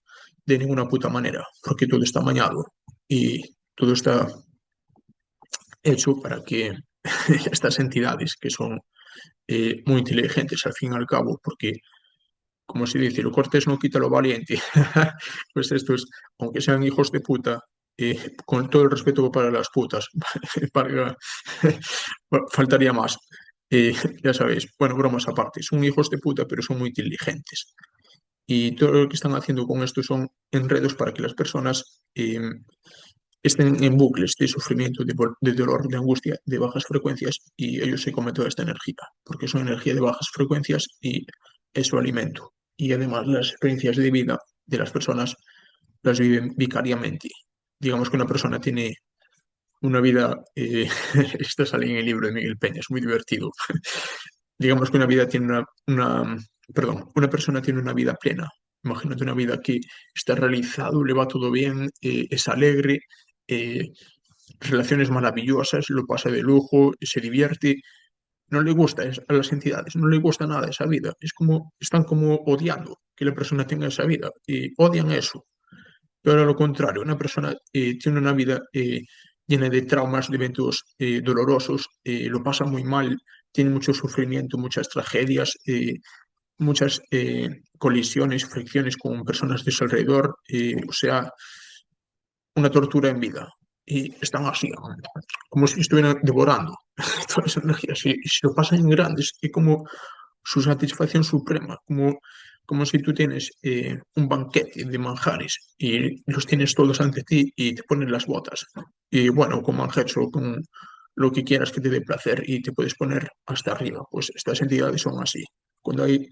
de ninguna puta manera, porque todo está amañado y todo está hecho para que estas entidades, que son muy inteligentes al fin y al cabo, porque, como se dice, lo cortés no quita lo valiente, pues estos, aunque sean hijos de puta, con todo el respeto para las putas, para- faltaría más. Ya sabéis, bueno, bromas aparte, son hijos de puta, pero son muy inteligentes. Y todo lo que están haciendo con esto son enredos para que las personas estén en bucles de sufrimiento, de dolor, de angustia, de bajas frecuencias y ellos se comen toda esta energía, porque son energía de bajas frecuencias y es su alimento. Y además las experiencias de vida de las personas las viven vicariamente. Digamos que una persona tiene una vida, esto sale en el libro de Miguel Peña, es muy divertido. Digamos que una vida tiene perdón, una persona tiene una vida plena. Imagínate una vida que está realizado, le va todo bien, es alegre, eh, relaciones maravillosas, lo pasa de lujo, se divierte. No le gusta a las entidades, no le gusta nada esa vida. Es como, están como odiando que la persona tenga esa vida y odian eso. Pero a lo contrario, una persona tiene una vida llena de traumas, de eventos dolorosos, lo pasa muy mal, tiene mucho sufrimiento, muchas tragedias, muchas colisiones, fricciones con personas de su alrededor, o sea, una tortura en vida. Y están así, como si estuvieran devorando toda esa energía. Si lo pasan en grandes, es como su satisfacción suprema, como si tú tienes un banquete de manjares y los tienes todos ante ti y te ponen las botas. Y bueno, con manjares o con lo que quieras que te dé placer y te puedes poner hasta arriba. Pues estas entidades son así. Cuando hay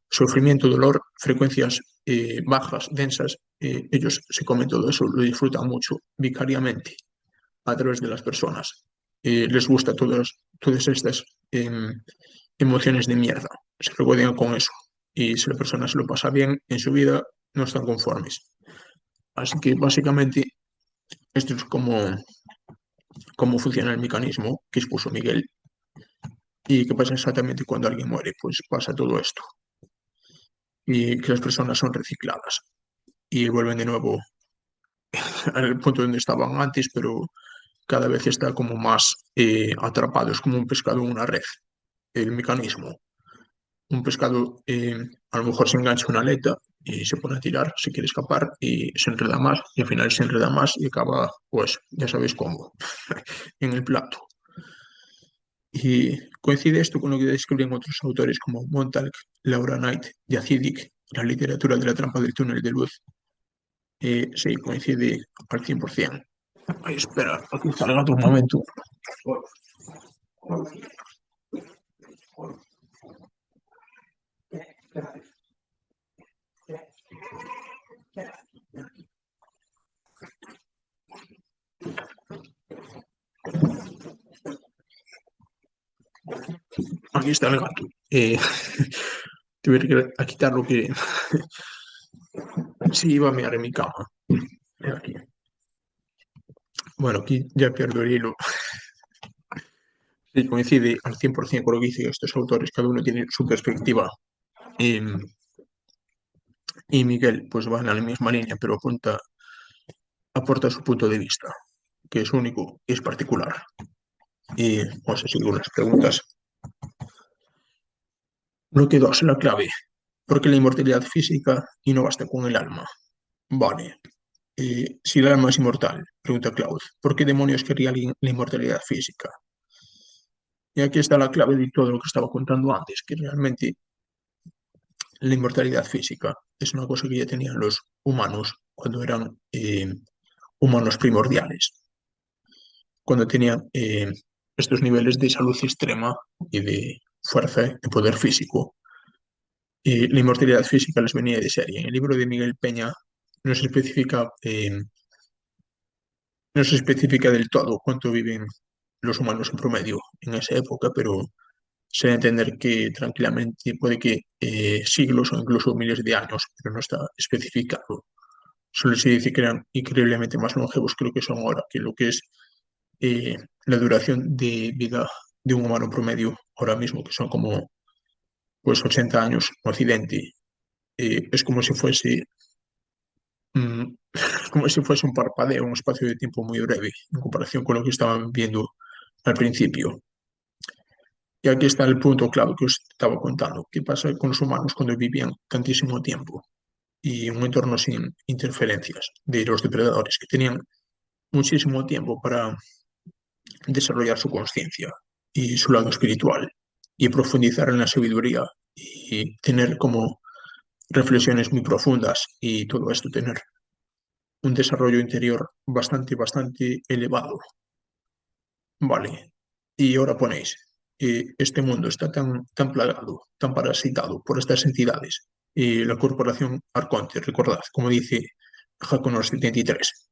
sufrimiento, dolor, frecuencias bajas, densas, ellos se comen todo eso, lo disfrutan mucho vicariamente a través de las personas. Les gusta todas estas emociones de mierda, se regodean con eso. Y si la persona se lo pasa bien en su vida, no están conformes. Así que básicamente esto es cómo funciona el mecanismo que expuso Miguel y qué pasa exactamente cuando alguien muere. Pues pasa todo esto y que las personas son recicladas y vuelven de nuevo al punto donde estaban antes, pero cada vez está como más atrapado, es como un pescado en una red, el mecanismo. Un pescado a lo mejor se engancha una aleta y se pone a tirar, se quiere escapar y se enreda más y al final se enreda más y acaba, pues ya sabéis cómo, en el plato. Y coincide esto con lo que describen otros autores como Montalk, Laura Knight y Acidic, la literatura de la trampa del túnel de luz. Sí, coincide al 100%. Ay, espera, aquí está el gato un momento. Aquí está el gato. Tuve que ir a quitar lo que sí iba a mear en mi cama. Aquí. Bueno, aquí ya pierdo el hilo. Sí, coincide al 100% con lo que dicen estos autores, cada uno tiene su perspectiva. Y, y Miguel, pues va en la misma línea, pero aporta su punto de vista, que es único y es particular. Y vamos a seguir unas preguntas. Bloque 2, la clave. ¿Por qué la inmortalidad física y no basta con el alma? Vale. Si el alma es inmortal, pregunta Claude, ¿por qué demonios querría alguien la inmortalidad física? Y aquí está la clave de todo lo que estaba contando antes, que realmente la inmortalidad física es una cosa que ya tenían los humanos cuando eran humanos primordiales, cuando tenían estos niveles de salud extrema y de fuerza, de poder físico. La inmortalidad física les venía de serie. En el libro de Miguel Peña no se especifica, no se especifica del todo cuánto viven los humanos en promedio en esa época, pero se da a entender que tranquilamente puede que siglos o incluso miles de años, pero no está especificado. Solo se dice que eran increíblemente más longevos que lo que son ahora, que lo que es eh, la duración de vida de un humano promedio ahora mismo, que son como pues 80 años en Occidente. Es como si fuese mm, como si fuese un parpadeo, un espacio de tiempo muy breve en comparación con lo que estaban viendo al principio. Y aquí está el punto clave que os estaba contando. ¿Qué pasa con los humanos cuando vivían tantísimo tiempo y un entorno sin interferencias de los depredadores, que tenían muchísimo tiempo para desarrollar su conciencia y su lado espiritual y profundizar en la sabiduría y tener como reflexiones muy profundas y todo esto, tener un desarrollo interior bastante elevado? Vale. Y ahora ponéis, este mundo está tan plagado, tan parasitado por estas entidades. Y la corporación Arconte, recordad, como dice Hakonor 73,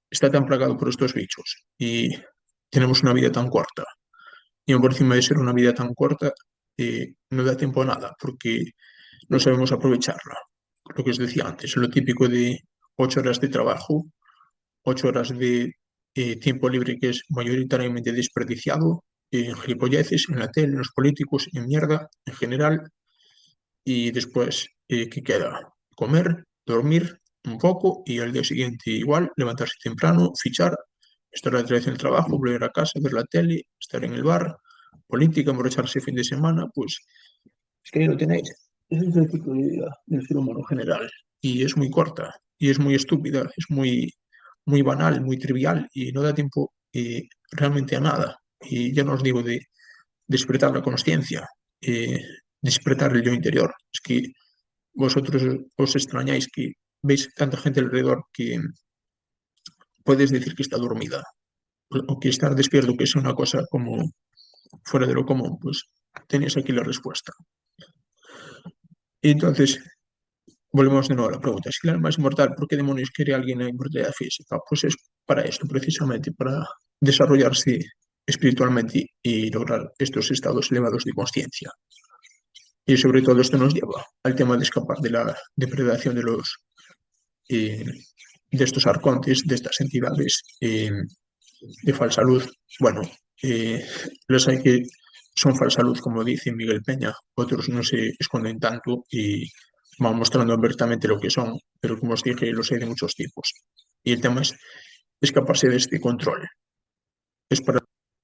está tan plagado por estos bichos y tenemos una vida tan corta. Y aún por encima de ser una vida tan corta, no da tiempo a nada porque no sabemos aprovecharla. Lo que os decía antes, lo típico de 8 horas de trabajo, 8 horas de tiempo libre que es mayoritariamente desperdiciado en gilipolleces, en la tele, en los políticos, en mierda en general. Y después, ¿qué queda? Comer, dormir, un poco y al día siguiente igual, levantarse temprano, fichar, estar otra vez en el trabajo, volver a casa, ver la tele, estar en el bar, política, emborracharse fin de semana, pues es que ahí lo tenéis. Ese es el ciclo de vida del ser humano en general. Y es muy corta, y es muy estúpida, es muy banal, muy trivial, y no da tiempo realmente a nada. Y ya no os digo de despertar la conciencia, despertar el yo interior. Es que vosotros os extrañáis que veis tanta gente alrededor que puedes decir que está dormida o que estar despierto, que es una cosa como fuera de lo común, pues tenéis aquí la respuesta. Y entonces, volvemos de nuevo a la pregunta, si el alma es inmortal, ¿por qué demonios quiere alguien la inmortalidad física? Pues es para esto, precisamente, para desarrollarse espiritualmente y lograr estos estados elevados de conciencia. Y sobre todo esto nos lleva al tema de escapar de la depredación eh, de estos arcontes, de estas entidades de falsa luz. Bueno, los hay que son falsa luz, como dice Miguel Peña, otros no se esconden tanto y van mostrando abiertamente lo que son, pero como os dije, los hay de muchos tipos. Y el tema es escaparse de este control. Es para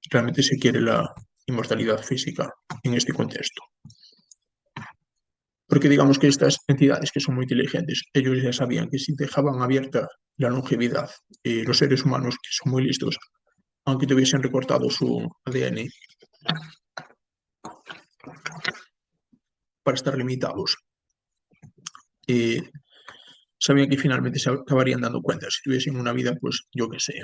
realmente se quiere la inmortalidad física en este contexto. Porque digamos que estas entidades que son muy inteligentes, ellos ya sabían que si dejaban abierta la longevidad, los seres humanos que son muy listos, aunque tuviesen recortado su ADN para estar limitados, eh, sabían que finalmente se acabarían dando cuenta si tuviesen una vida, pues yo qué sé.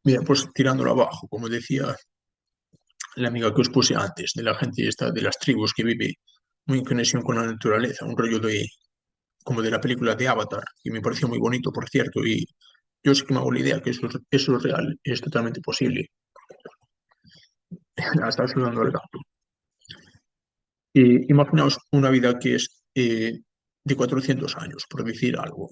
Mira, pues tirándolo abajo, como decía la amiga que os puse antes, de la gente esta, de las tribus que vive muy en conexión con la naturaleza, un rollo de como de la película de Avatar, que me pareció muy bonito, por cierto, y yo sí que me hago la idea que eso es real, es totalmente posible. La está sudando el gato. Imaginaos una vida que es de 400 años, por decir algo.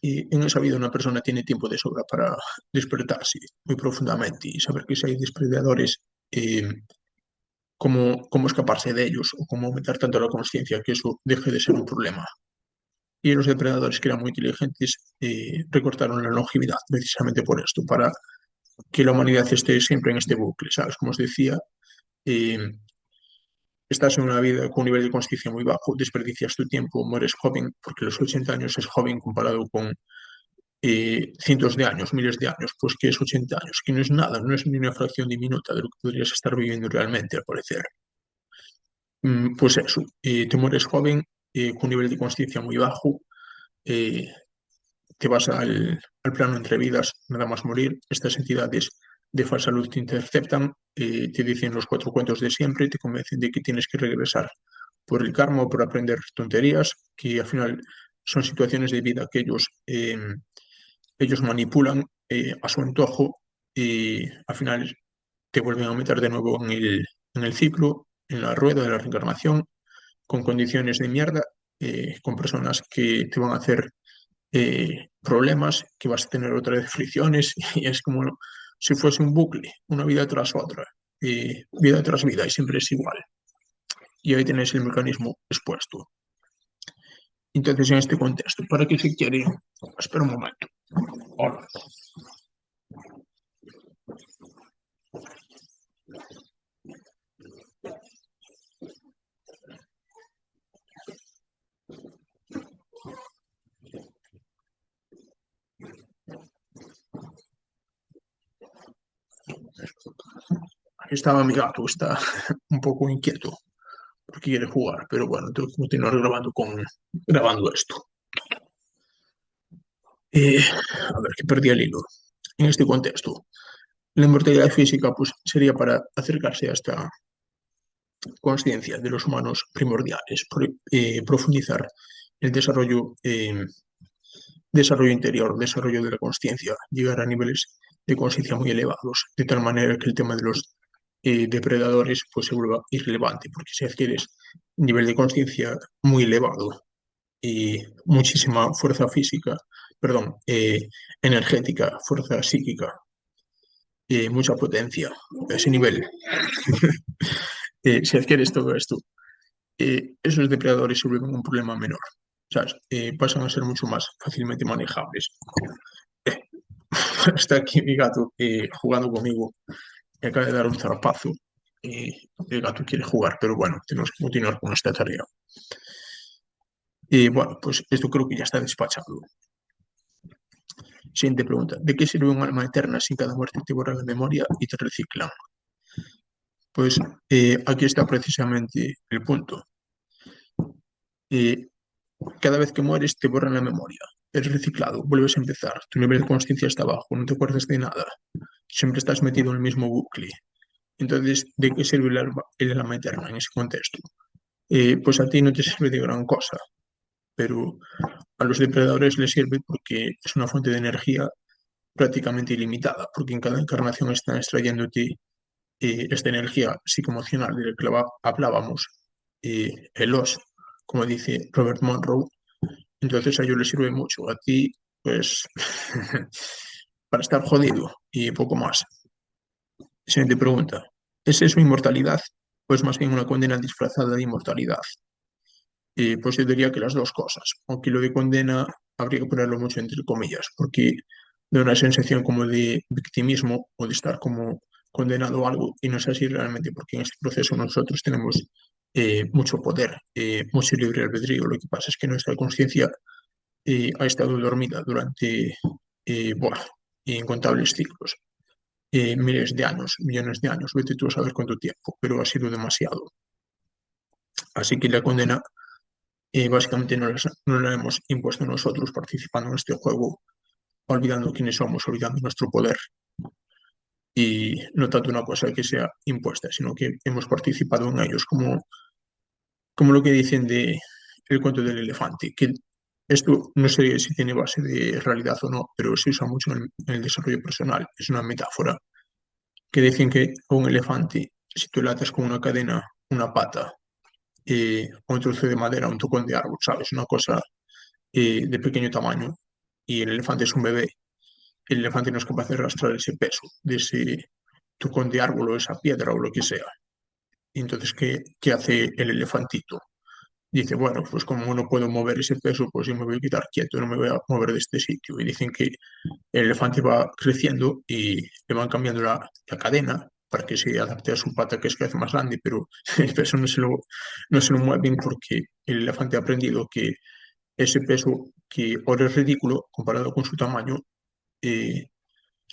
Y en esa vida una persona tiene tiempo de sobra para despertarse muy profundamente y saber que si hay depredadores, eh, cómo escaparse de ellos o cómo aumentar tanto la conciencia que eso deje de ser un problema. Y los depredadores que eran muy inteligentes recortaron la longevidad precisamente por esto, para que la humanidad esté siempre en este bucle, ¿sabes? Como os decía, eh, estás en una vida con un nivel de conciencia muy bajo, desperdicias tu tiempo, mueres joven, porque los 80 años es joven comparado con cientos de años, miles de años, pues que es 80 años, que no es nada, no es ni una fracción diminuta de lo que podrías estar viviendo realmente, al parecer. Pues eso, te mueres joven, con un nivel de conciencia muy bajo, eh, te vas al plano entre vidas, nada más morir, estas entidades de falsa luz te interceptan, te dicen los cuatro cuentos de siempre, te convencen de que tienes que regresar por el karma o por aprender tonterías, que al final son situaciones de vida que ellos manipulan a su antojo y al final te vuelven a meter de nuevo en el ciclo, en la rueda de la reencarnación, con condiciones de mierda, con personas que te van a hacer problemas, que vas a tener otra vez fricciones y es como si fuese un bucle, una vida tras otra, vida tras vida y siempre es igual. Y ahí tenéis el mecanismo expuesto. Entonces, en este contexto, ¿para qué se quiere? Espera un momento. Hola. Aquí estaba mi gato, está un poco inquieto porque quiere jugar, pero bueno, tengo que continuar grabando esto. A ver, que perdí el hilo. En este contexto, la inmortalidad física pues, sería para acercarse a esta conciencia de los humanos primordiales, profundizar el desarrollo interior, desarrollo de la conciencia, llegar a niveles de conciencia muy elevados, de tal manera que el tema de los depredadores pues, se vuelva irrelevante, porque si adquieres un nivel de conciencia muy elevado y muchísima fuerza física, perdón, energética, fuerza psíquica, mucha potencia a ese nivel. Si adquieres todo esto, esos depredadores se vuelven un problema menor, ¿sabes? Pasan a ser mucho más fácilmente manejables. Eh, Está aquí mi gato jugando conmigo y acaba de dar un zarpazo y el gato quiere jugar, pero bueno, tenemos que continuar con esta tarea. Y bueno, pues esto creo que ya está despachado. Siguiente pregunta. ¿De qué sirve un alma eterna si cada muerte te borra la memoria y te reciclan? Pues aquí está precisamente el punto. Eh, Cada vez que mueres te borran la memoria. Eres reciclado, vuelves a empezar. Tu nivel de conciencia está bajo, no te acuerdas de nada. Siempre estás metido en el mismo bucle. Entonces, ¿de qué sirve el alma eterna en ese contexto? Pues a ti no te sirve de gran cosa, pero a los depredadores les sirve porque es una fuente de energía prácticamente ilimitada, porque en cada encarnación están extrayéndote esta energía psicoemocional de la que hablábamos, el os, como dice Robert Monroe. Entonces a ellos les sirve mucho, a ti, pues, para estar jodido y poco más. Siguiente pregunta. ¿Es eso inmortalidad? Pues más bien una condena disfrazada de inmortalidad. Pues yo diría que las dos cosas, aunque lo de condena habría que ponerlo mucho entre comillas, porque da una sensación como de victimismo o de estar como condenado a algo, y no es así realmente, porque en este proceso nosotros tenemos mucho poder, mucho libre albedrío. Lo que pasa es que nuestra conciencia ha estado dormida durante buah, incontables ciclos, miles de años, millones de años, vete tú a saber cuánto tiempo, pero ha sido demasiado. Así que la condena básicamente no la hemos impuesto nosotros participando en este juego, olvidando quiénes somos, olvidando nuestro poder. Y no tanto una cosa que sea impuesta, sino que hemos participado en ellos, como lo que dicen de el cuento del elefante, que esto no sé si tiene base de realidad o no, pero se usa mucho en el desarrollo personal. Es una metáfora que dicen que a un elefante, si tú le atas con una cadena, una pata, o un trozo de madera, un tocón de árbol, ¿sabes? Una cosa de pequeño tamaño, y el elefante es un bebé, el elefante no es capaz de arrastrar ese peso de ese tocón de árbol o esa piedra o lo que sea. Y entonces, ¿qué hace el elefantito? Dice, bueno, pues como no puedo mover ese peso, pues yo me voy a quedar quieto, no me voy a mover de este sitio. Y dicen que el elefante va creciendo y le van cambiando la cadena para que se adapte a su pata, que es cada vez más grande, pero el peso no se lo mueven porque el elefante ha aprendido que ese peso, que ahora es ridículo comparado con su tamaño, eh,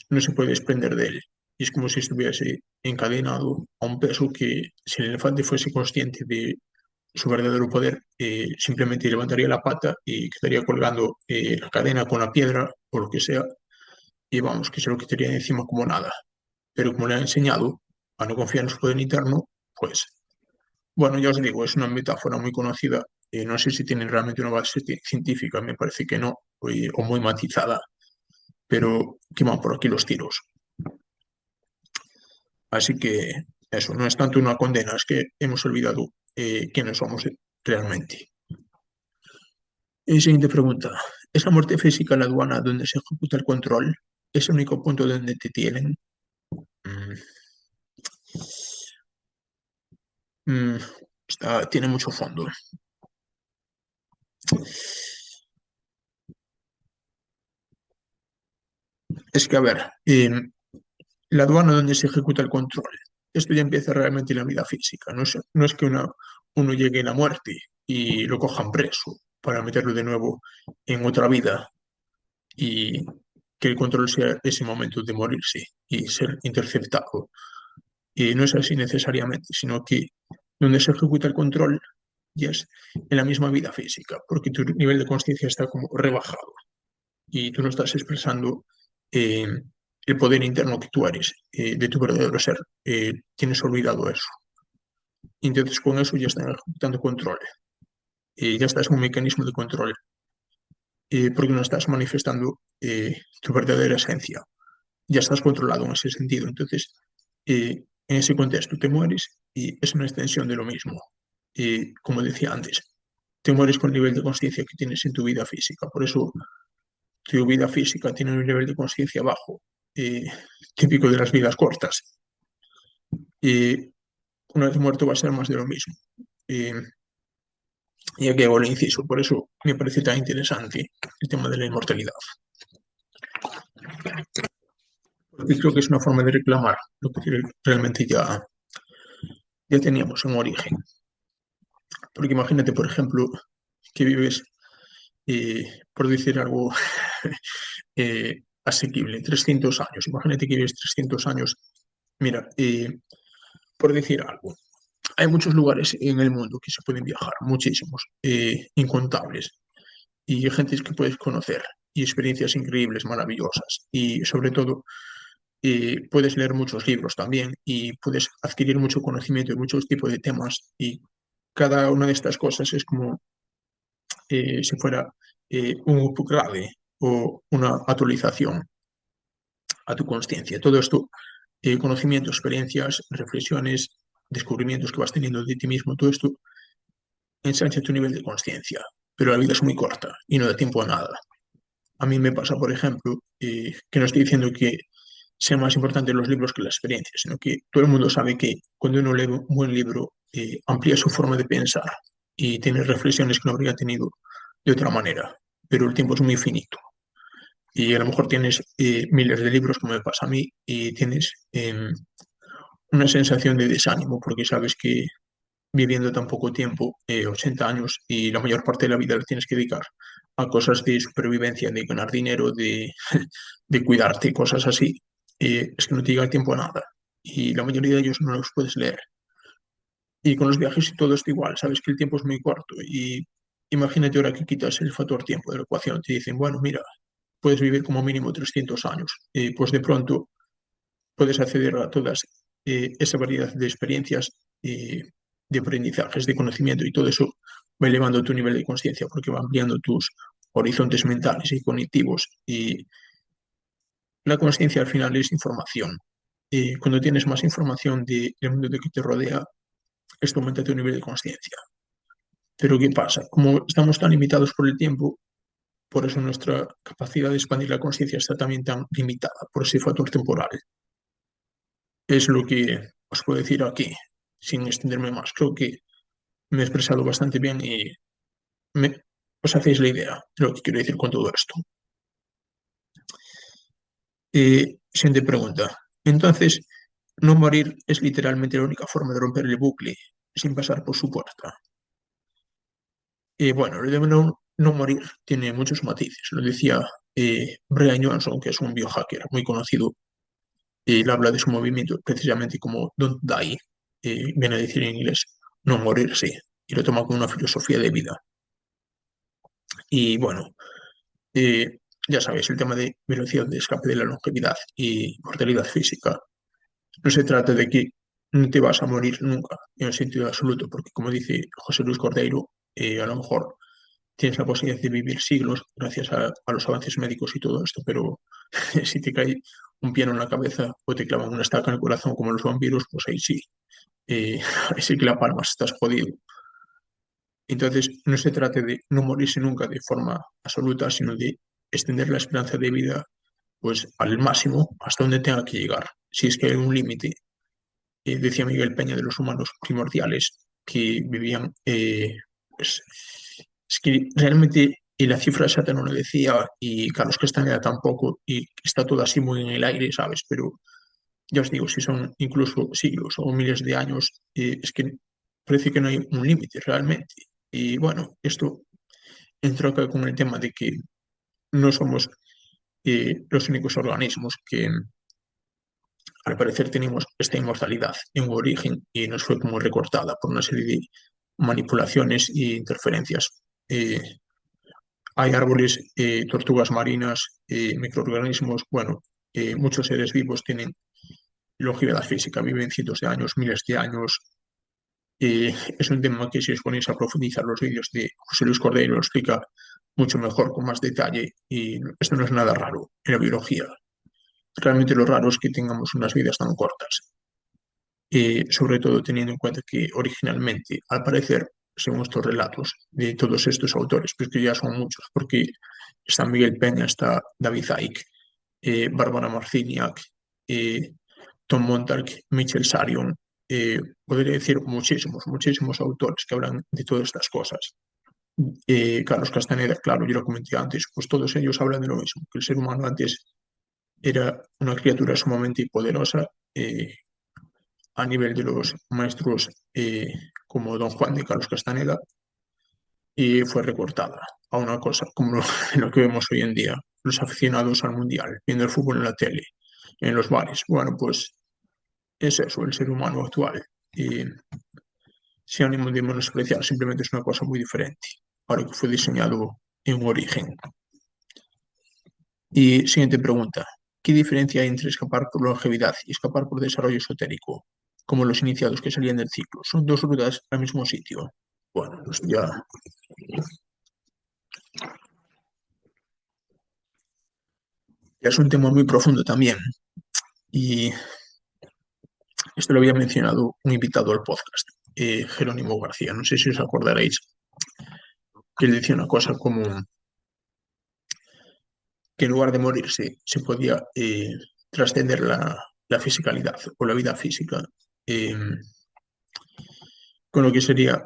no se puede desprender de él. Y es como si estuviese encadenado a un peso que, si el elefante fuese consciente de su verdadero poder, simplemente levantaría la pata y quedaría colgando la cadena con la piedra o lo que sea, y vamos, que se lo quitaría de encima como nada. Pero como le ha enseñado a no confiar en su poder interno, pues, bueno, ya os digo, es una metáfora muy conocida. No sé si tiene realmente una base científica, me parece que no, o muy matizada, pero que van por aquí los tiros. Así que eso, no es tanto una condena, es que hemos olvidado quiénes somos realmente. Siguiente pregunta. ¿Es la muerte física la aduana donde se ejecuta el control? ¿Es el único punto donde te tienen? Mm, mm, tiene mucho fondo. Es que, a ver, la aduana donde se ejecuta el control. Esto ya empieza realmente en la vida física. No es que uno llegue a la muerte y lo cojan preso para meterlo de nuevo en otra vida y que el control sea ese momento de morirse y ser interceptado. Y no es así necesariamente, sino que donde se ejecuta el control ya es en la misma vida física, porque tu nivel de conciencia está como rebajado y tú no estás expresando eh, el poder interno que tú eres, de tu verdadero ser. Tienes olvidado eso. Y entonces con eso ya están ejecutando control. Ya estás en un mecanismo de control, porque no estás manifestando tu verdadera esencia. Ya estás controlado en ese sentido. Entonces, en ese contexto te mueres y es una extensión de lo mismo. Como decía antes, te mueres con el nivel de conciencia que tienes en tu vida física. Por eso tu vida física tiene un nivel de conciencia bajo, eh, típico de las vidas cortas. Y una vez muerto va a ser más de lo mismo. Eh, Y aquí hago el inciso, por eso me parece tan interesante el tema de la inmortalidad. Porque creo que es una forma de reclamar lo que realmente ya teníamos en origen. Porque imagínate, por ejemplo, que vives, por decir algo asequible, 300 años. Imagínate que vives 300 años. Mira, por decir algo, hay muchos lugares en el mundo que se pueden viajar, muchísimos, incontables, y gente que puedes conocer, y experiencias increíbles, maravillosas, y sobre todo puedes leer muchos libros también, y puedes adquirir mucho conocimiento de muchos tipos de temas, y cada una de estas cosas es como si fuera un upgrade o una actualización a tu conciencia. Todo esto, conocimientos, experiencias, reflexiones, descubrimientos que vas teniendo de ti mismo, todo esto ensancha tu nivel de conciencia, pero la vida es muy corta y no da tiempo a nada. A mí me pasa, por ejemplo, que no estoy diciendo que sean más importantes los libros que las experiencias, sino que todo el mundo sabe que cuando uno lee un buen libro, amplía su forma de pensar y tiene reflexiones que no habría tenido de otra manera, pero el tiempo es muy finito. Y a lo mejor tienes miles de libros, como me pasa a mí, y tienes una sensación de desánimo, porque sabes que viviendo tan poco tiempo, 80 años, y la mayor parte de la vida la tienes que dedicar a cosas de supervivencia, de ganar dinero, de cuidarte, cosas así, es que no te llega el tiempo a nada. Y la mayoría de ellos no los puedes leer. Y con los viajes y todo esto igual, sabes que el tiempo es muy corto. Y imagínate ahora que quitas el factor tiempo de la ecuación, te dicen, bueno, mira, puedes vivir como mínimo 300 años. Pues de pronto puedes acceder a todas esa variedad de experiencias, de aprendizajes, de conocimiento y todo eso va elevando tu nivel de conciencia porque va ampliando tus horizontes mentales y cognitivos y la conciencia al final es información. Cuando tienes más información del mundo de que te rodea, esto aumenta tu nivel de conciencia. Pero ¿qué pasa? Como estamos tan limitados por el tiempo, por eso nuestra capacidad de expandir la conciencia está también tan limitada por ese factor temporal. Es lo que os puedo decir aquí, sin extenderme más. Creo que me he expresado bastante bien y os hacéis la idea de lo que quiero decir con todo esto. Siguiente pregunta. Entonces, no morir es literalmente la única forma de romper el bucle sin pasar por su puerta. Bueno, lo de no morir tiene muchos matices. Lo decía Brian Johnson, que es un biohacker muy conocido. Él habla de su movimiento precisamente como Don't Die. Viene a decir en inglés no morirse. Y lo toma como una filosofía de vida. Y bueno, ya sabéis, el tema de velocidad de escape de la longevidad y mortalidad física. No se trata de que no te vas a morir nunca, en el sentido absoluto, porque como dice José Luis Cordeiro, a lo mejor tienes la posibilidad de vivir siglos gracias a los avances médicos y todo esto, pero si te cae un piano en la cabeza o te clavan una estaca en el corazón como los vampiros, pues ahí sí, ahí sí que la palmas, estás jodido. Entonces, no se trata de no morirse nunca de forma absoluta, sino de extender la esperanza de vida pues al máximo hasta donde tenga que llegar. Si es que hay un límite, decía Miguel Peña de los humanos primordiales que vivían, pues es que realmente y la cifra exacta no lo decía y Carlos Castañeda tampoco y está todo así muy en el aire, ¿sabes? Pero ya os digo, si son incluso siglos o miles de años, es que parece que no hay un límite realmente. Y bueno, esto entronca con el tema de que no somos los únicos organismos que al parecer tenemos esta inmortalidad en un origen y nos fue como recortada por una serie de manipulaciones e interferencias. Eh, Hay árboles, tortugas marinas, microorganismos, bueno, muchos seres vivos tienen longevidad física, viven cientos de años, miles de años. Es un tema que si os ponéis a profundizar los vídeos de José Luis Cordeiro lo explica mucho mejor, con más detalle, y esto no es nada raro en la biología. Realmente lo raro es que tengamos unas vidas tan cortas, sobre todo teniendo en cuenta que originalmente, al parecer, según estos relatos de todos estos autores, pues que ya son muchos, porque está Miguel Peña, está David Icke, Bárbara Marciniak, eh, Tom Montarch, Michel Sarion, podría decir muchísimos, muchísimos autores que hablan de todas estas cosas. Carlos Castaneda, claro, yo lo comenté antes, pues todos ellos hablan de lo mismo, que el ser humano antes era una criatura sumamente poderosa a nivel de los maestros como Don Juan de Carlos Castaneda y fue recortada a una cosa como lo que vemos hoy en día, los aficionados al mundial, viendo el fútbol en la tele, en los bares. Bueno, pues es eso, el ser humano actual. Y sin ánimo de menospreciar, simplemente es una cosa muy diferente a lo que fue diseñado en un origen. Y siguiente pregunta. ¿Qué diferencia hay entre escapar por longevidad y escapar por desarrollo esotérico? Como los iniciados que salían del ciclo. Son dos rutas al mismo sitio. Bueno, pues ya es un tema muy profundo también. Y esto lo había mencionado un invitado al podcast, Jerónimo García. No sé si os acordaréis que él decía una cosa como que en lugar de morirse se podía trascender la fisicalidad o la vida física eh, con lo que sería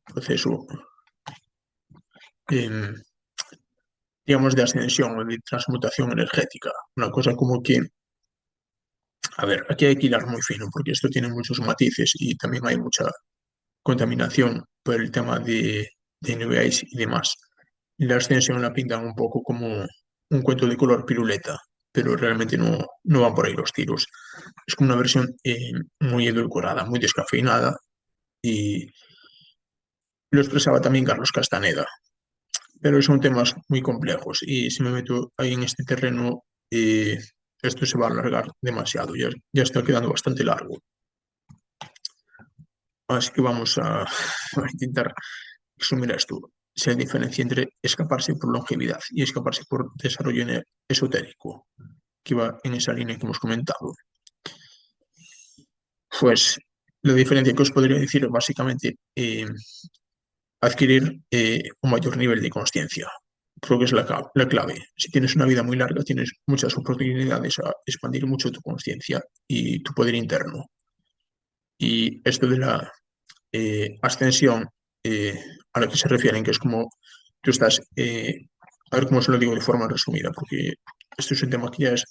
proceso, eh, digamos, de ascensión o de transmutación energética. Una cosa como que, a ver, aquí hay que hilar muy fino porque esto tiene muchos matices y también hay mucha contaminación por el tema de New Age y demás. La ascensión la pintan un poco como un cuento de color piruleta, pero realmente no van por ahí los tiros. Es como una versión muy edulcorada, muy descafeinada y lo expresaba también Carlos Castaneda, pero son temas muy complejos y si me meto ahí en este terreno, esto se va a alargar demasiado, ya está quedando bastante largo. Así que vamos a intentar resumir esto. Se diferencia entre escaparse por longevidad y escaparse por desarrollo esotérico, que va en esa línea que hemos comentado. Pues la diferencia que os podría decir es básicamente adquirir un mayor nivel de conciencia. Creo que es la clave. Si tienes una vida muy larga, tienes muchas oportunidades a expandir mucho tu conciencia y tu poder interno. Y esto de la ascensión a la que se refieren, que es como tú estás, a ver cómo se lo digo de forma resumida, porque esto es un tema que ya es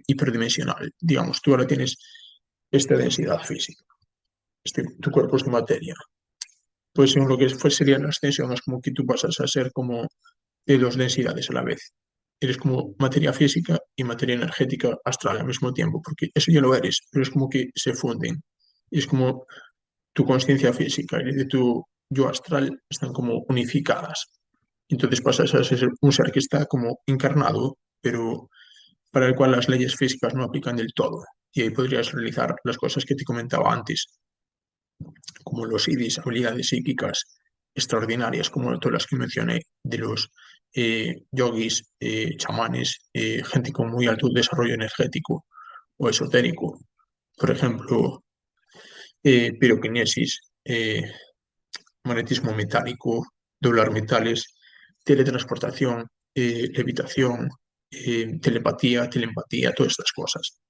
hiperdimensional. Digamos, tú ahora tienes esta densidad física, tu cuerpo es de materia. Pues según lo que sería la ascensión, es como que tú pasas a ser como de dos densidades a la vez. Eres como materia física y materia energética astral al mismo tiempo, porque eso ya lo eres, pero es como que se funden. Y es como tu conciencia física y de tu yo astral están como unificadas. Entonces pasas a ser un ser que está como encarnado, pero para el cual las leyes físicas no aplican del todo. Y ahí podrías realizar las cosas que te comentaba antes, como los IDIs, habilidades psíquicas extraordinarias, como todas las que mencioné, de los yogis, chamanes, gente con muy alto desarrollo energético o esotérico. Por ejemplo, piroquinesis, magnetismo metálico, doblar metales, teletransportación, levitación, telepatía, telempatía, todas estas cosas.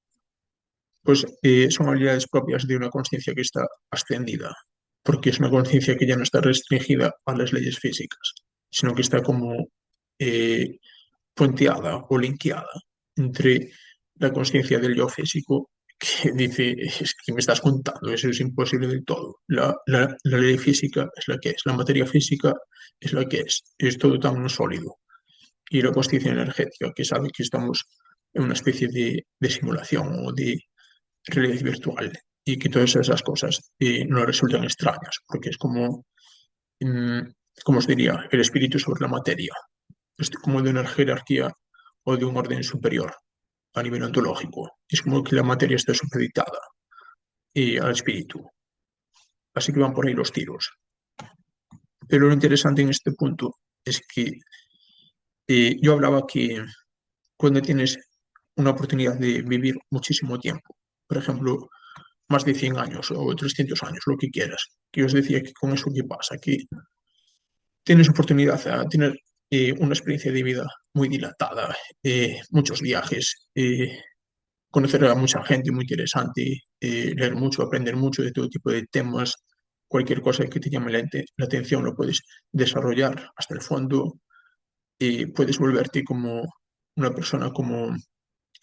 Pues son habilidades propias de una conciencia que está ascendida, porque es una conciencia que ya no está restringida a las leyes físicas, sino que está como eh, puenteada o linkeada entre la conciencia del yo físico que dice, es que me estás contando, eso es imposible del todo. La ley física es la que es, la materia física es la que es todo tan sólido. Y la conciencia energética, que sabe que estamos en una especie de simulación o de realidad virtual y que todas esas cosas no resultan extrañas, porque es como, mm, como os diría, el espíritu sobre la materia, es como de una jerarquía o de un orden superior a nivel ontológico. Es como que la materia está supeditada al espíritu. Así que van por ahí los tiros. Pero lo interesante en este punto es que yo hablaba que cuando tienes una oportunidad de vivir muchísimo tiempo, por ejemplo, más de 100 años o 300 años, lo que quieras, que os decía que con eso que pasa, que tienes oportunidad a tener una experiencia de vida muy dilatada, muchos viajes, conocer a mucha gente muy interesante, leer mucho, aprender mucho de todo tipo de temas, cualquier cosa que te llame la atención lo puedes desarrollar hasta el fondo y puedes volverte como una persona como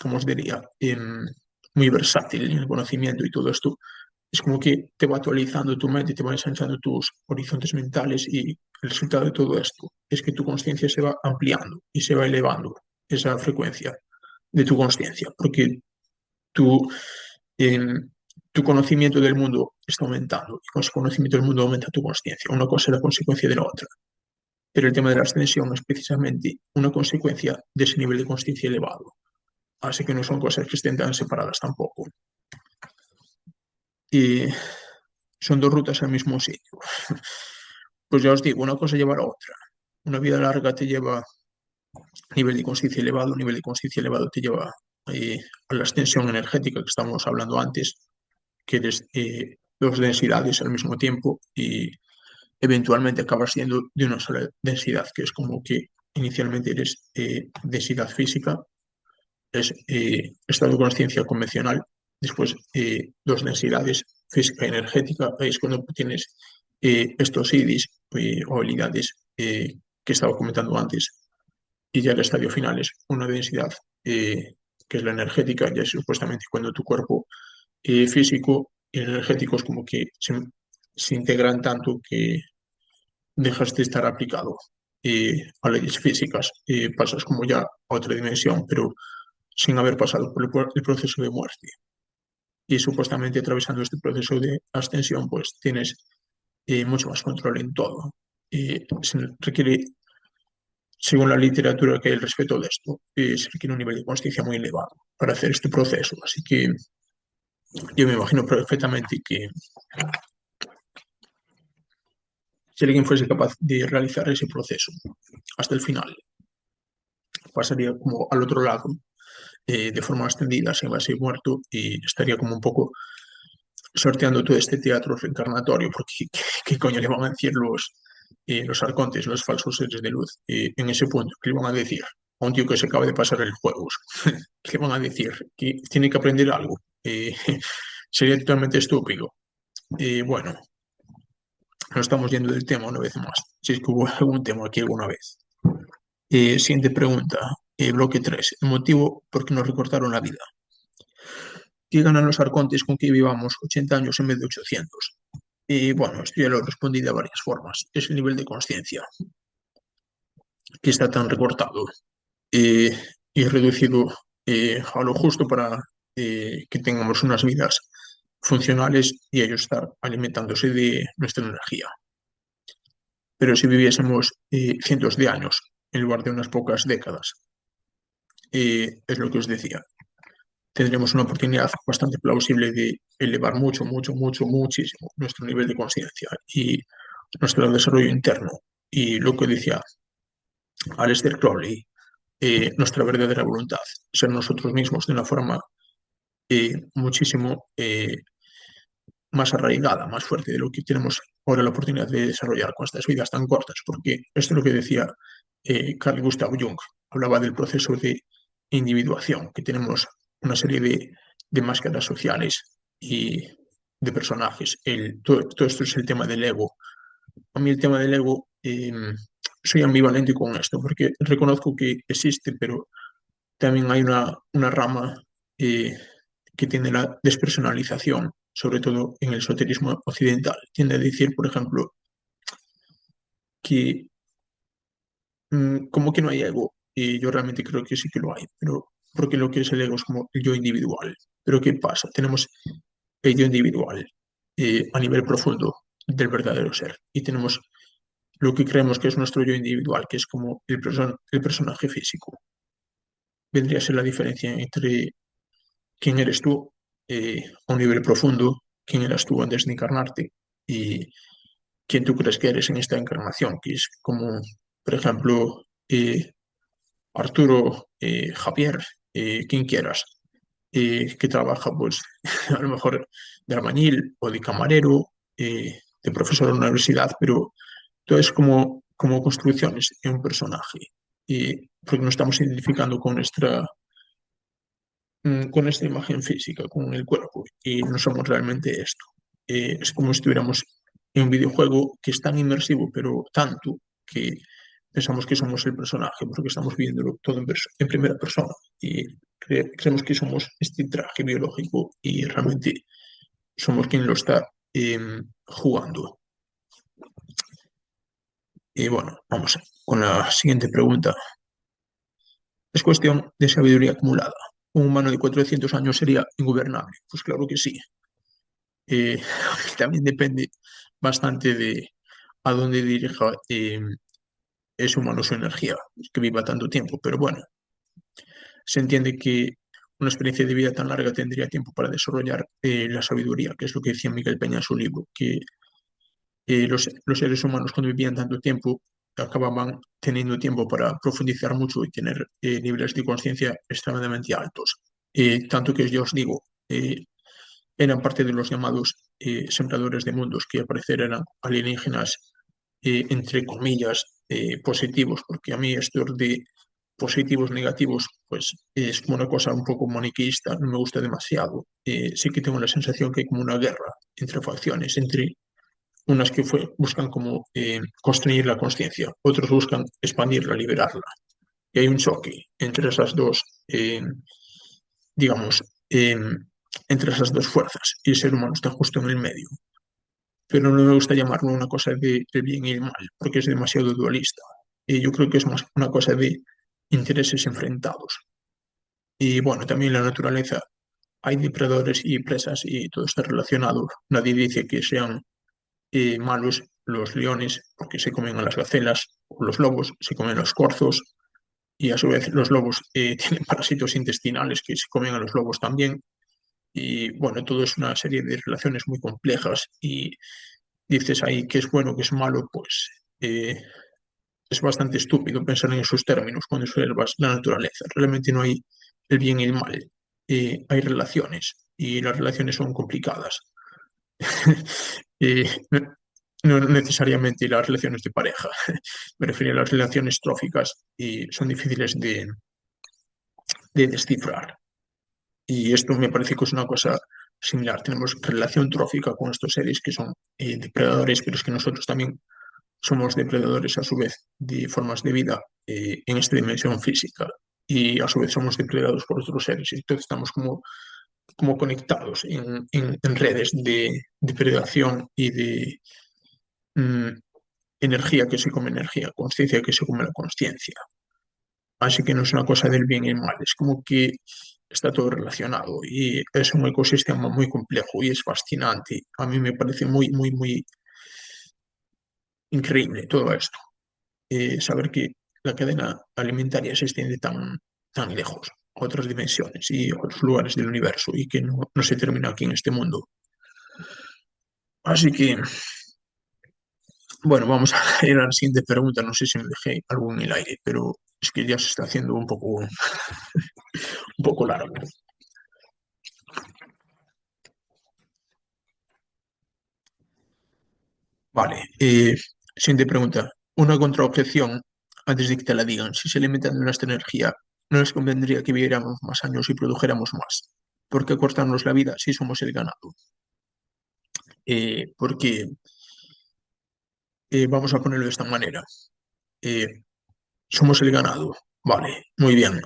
os diría, muy versátil en el conocimiento y todo esto. Es como que te va actualizando tu mente, te va ensanchando tus horizontes mentales y el resultado de todo esto es que tu conciencia se va ampliando y se va elevando esa frecuencia de tu conciencia, porque tu, em, tu conocimiento del mundo está aumentando y con ese conocimiento del mundo aumenta tu conciencia. Una cosa es la consecuencia de la otra. Pero el tema de la ascensión es precisamente una consecuencia de ese nivel de conciencia elevado. Así que no son cosas que estén tan separadas tampoco. Y son dos rutas al mismo sitio. Pues ya os digo, una cosa lleva a la otra. Una vida larga te lleva a nivel de conciencia elevado, nivel de conciencia elevado te lleva a la extensión energética que estábamos hablando antes, que eres dos densidades al mismo tiempo y eventualmente acabas siendo de una sola densidad, que es como que inicialmente eres densidad física, es estado de conciencia convencional, después dos densidades, física y energética, ahí es cuando tienes estos IDIs o habilidades que estaba comentando antes, y ya el estadio final es una densidad que es la energética, ya es supuestamente cuando tu cuerpo físico y el energético es como que se integran tanto que dejas de estar aplicado a leyes físicas, pasas como ya a otra dimensión, pero sin haber pasado por el proceso de muerte. Y supuestamente atravesando este proceso de ascensión, pues tienes mucho más control en todo. Se requiere, según la literatura que hay al respecto de esto, se requiere un nivel de conciencia muy elevado para hacer este proceso. Así que yo me imagino perfectamente que si alguien fuese capaz de realizar ese proceso hasta el final, pasaría como al otro lado de forma extendida, se base muerto y estaría como un poco sorteando todo este teatro reencarnatorio, porque ¿qué coño le van a decir los arcontes, los falsos seres de luz, en ese punto? ¿Qué le van a decir a un tío que se acaba de pasar el juego? ¿Qué le van a decir? ¿Que tiene que aprender algo? Sería totalmente estúpido. Bueno, nos estamos yendo del tema una vez más, si es que hubo algún tema aquí alguna vez. Siguiente pregunta, bloque 3. El motivo por qué nos recortaron la vida. ¿Qué ganan los arcontes con que vivamos 80 años en vez de 800? Y bueno, esto ya lo respondí de varias formas. Es el nivel de conciencia que está tan recortado eh, y reducido a lo justo para que tengamos unas vidas funcionales y ellos estar alimentándose de nuestra energía. Pero si viviésemos cientos de años en lugar de unas pocas décadas, es lo que os decía, tendremos una oportunidad bastante plausible de elevar mucho, mucho, mucho, muchísimo nuestro nivel de conciencia y nuestro desarrollo interno. Y lo que decía Aleister Crowley, nuestra verdadera voluntad, ser nosotros mismos de una forma muchísimo más arraigada, más fuerte de lo que tenemos ahora la oportunidad de desarrollar con estas vidas tan cortas, porque esto es lo que decía Carl Gustav Jung, hablaba del proceso de individuación, que tenemos una serie de máscaras sociales y de personajes. Todo esto es el tema del ego. A mí el tema del ego, soy ambivalente con esto, porque reconozco que existe, pero también hay una rama eh, que tiene la despersonalización, sobre todo en el esoterismo occidental. Tiende a decir, por ejemplo, que como que no hay ego, y yo realmente creo que sí que lo hay, pero porque lo que es el ego es como el yo individual. Pero ¿qué pasa? Tenemos el yo individual a nivel profundo del verdadero ser y tenemos lo que creemos que es nuestro yo individual, que es como el personaje físico. Vendría a ser la diferencia entre quién eres tú a un nivel profundo, quién eras tú antes de encarnarte y quién tú crees que eres en esta encarnación, que es como, por ejemplo, Arturo, Javier, quien quieras, que trabaja pues a lo mejor de albañil o de camarero, de profesor en una universidad, pero todo es como construcciones en un personaje, porque nos estamos identificando con esta imagen física, con el cuerpo, y no somos realmente esto. Es como si estuviéramos en un videojuego que es tan inmersivo, pero tanto que pensamos que somos el personaje porque estamos viéndolo todo en primera persona y creemos que somos este traje biológico y realmente somos quien lo está jugando. Y bueno, vamos con la siguiente pregunta. Es cuestión de sabiduría acumulada. ¿Un humano de 400 años sería ingobernable? Pues claro que sí. Eh, también depende bastante de a dónde dirija ese humano su energía, que viva tanto tiempo. Pero bueno, se entiende que una experiencia de vida tan larga tendría tiempo para desarrollar la sabiduría, que es lo que decía Miguel Peña en su libro, que los seres humanos cuando vivían tanto tiempo acababan teniendo tiempo para profundizar mucho y tener niveles de conciencia extremadamente altos. Tanto que yo os digo, eran parte de los llamados sembradores de mundos, que al parecer eran alienígenas, entre comillas, positivos, porque a mí esto de positivos, negativos, pues es como una cosa un poco maniqueísta, no me gusta demasiado. Sí que tengo la sensación que hay como una guerra entre facciones, entre unas que buscan como construir la conciencia, otros buscan expandirla, liberarla. Y hay un choque entre esas dos, digamos, entre esas dos fuerzas, y el ser humano está justo en el medio. Pero no me gusta llamarlo una cosa de bien y el mal, porque es demasiado dualista. Y yo creo que es más una cosa de intereses enfrentados. Y bueno, también la naturaleza, hay depredadores y presas y todo está relacionado. Nadie dice que sean malos los leones porque se comen a las gacelas, o los lobos se comen a los corzos, y a su vez los lobos tienen parásitos intestinales que se comen a los lobos también. Y bueno, todo es una serie de relaciones muy complejas y dices ahí que es bueno, que es malo, pues es bastante estúpido pensar en esos términos cuando observas la naturaleza. Realmente no hay el bien y el mal. Hay relaciones y las relaciones son complicadas. No, no necesariamente las relaciones de pareja, me refiero a las relaciones tróficas y son difíciles de descifrar. Y esto me parece que es una cosa similar. Tenemos relación trófica con estos seres que son depredadores, pero es que nosotros también somos depredadores a su vez de formas de vida en esta dimensión física y a su vez somos depredados por otros seres. Y entonces estamos como conectados en redes de depredación y de mm, energía que se come energía, conciencia que se come la conciencia. Así que no es una cosa del bien y el mal, es como que está todo relacionado y es un ecosistema muy complejo y es fascinante. A mí me parece muy, muy, muy increíble todo esto. Saber que la cadena alimentaria se extiende tan lejos, a otras dimensiones y a otros lugares del universo y que no se termina aquí en este mundo. Así que, bueno, vamos a ir a la siguiente pregunta. No sé si me dejé algo en el aire, pero es que ya se está haciendo un poco largo. Vale, siguiente pregunta. Una contraobjeción, antes de que te la digan, si se alimentan de nuestra energía, ¿no les convendría que viviéramos más años y produjéramos más? ¿Por qué cortarnos la vida si somos el ganado? Porque vamos a ponerlo de esta manera. Eh, Somos el ganado, vale, muy bien.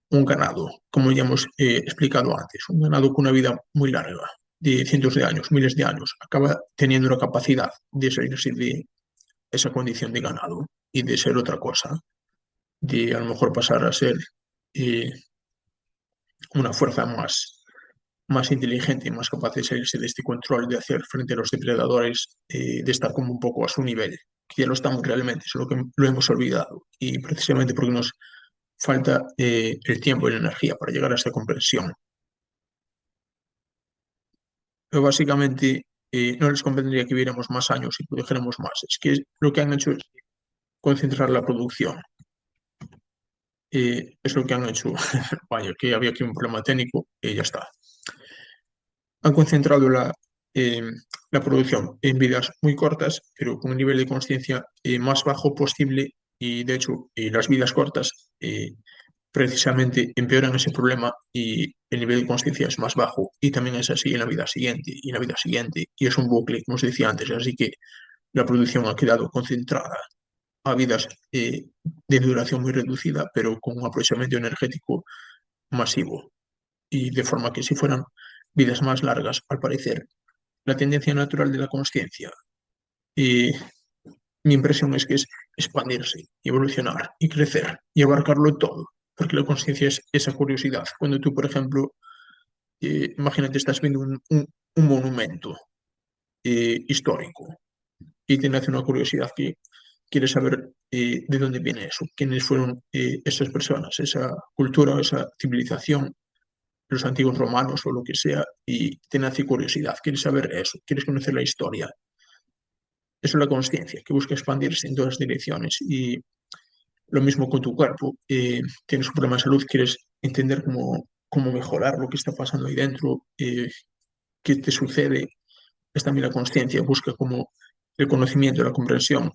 Un ganado, como ya hemos explicado antes, un ganado con una vida muy larga, de cientos de años, miles de años, acaba teniendo la capacidad de salirse de esa condición de ganado y de ser otra cosa, de a lo mejor pasar a ser eh, una fuerza más inteligente y más capaz de salirse de este control, de hacer frente a los depredadores, de estar como un poco a su nivel, que ya lo estamos realmente, solo que lo hemos olvidado. Y precisamente porque nos falta el tiempo y la energía para llegar a esta comprensión. Pero básicamente no les convendría que viviéramos más años y produjéramos más. Es que lo que han hecho es concentrar la producción. Es lo que han hecho. Vaya, que había aquí un problema técnico y ya está. Han concentrado eh, la producción en vidas muy cortas, pero con un nivel de conciencia más bajo posible y de hecho las vidas cortas precisamente empeoran ese problema y el nivel de conciencia es más bajo y también es así en la vida siguiente y en la vida siguiente y es un bucle, como os decía antes, así que la producción ha quedado concentrada a vidas de duración muy reducida, pero con un aprovechamiento energético masivo y de forma que si fueran vidas más largas, al parecer, la tendencia natural de la conciencia, eh, mi impresión es que es expandirse, y evolucionar y crecer y abarcarlo todo, porque la conciencia es esa curiosidad. Cuando tú, por ejemplo, imagínate, estás viendo un monumento histórico y te nace una curiosidad que quieres saber de dónde viene eso, quiénes fueron esas personas, esa cultura, esa civilización, los antiguos romanos o lo que sea, y te nace curiosidad, quieres saber eso, quieres conocer la historia. Eso es la conciencia, que busca expandirse en todas direcciones. Y lo mismo con tu cuerpo. Tienes un problema de salud, quieres entender cómo mejorar lo que está pasando ahí dentro, qué te sucede. Es también la conciencia, busca como el conocimiento, la comprensión,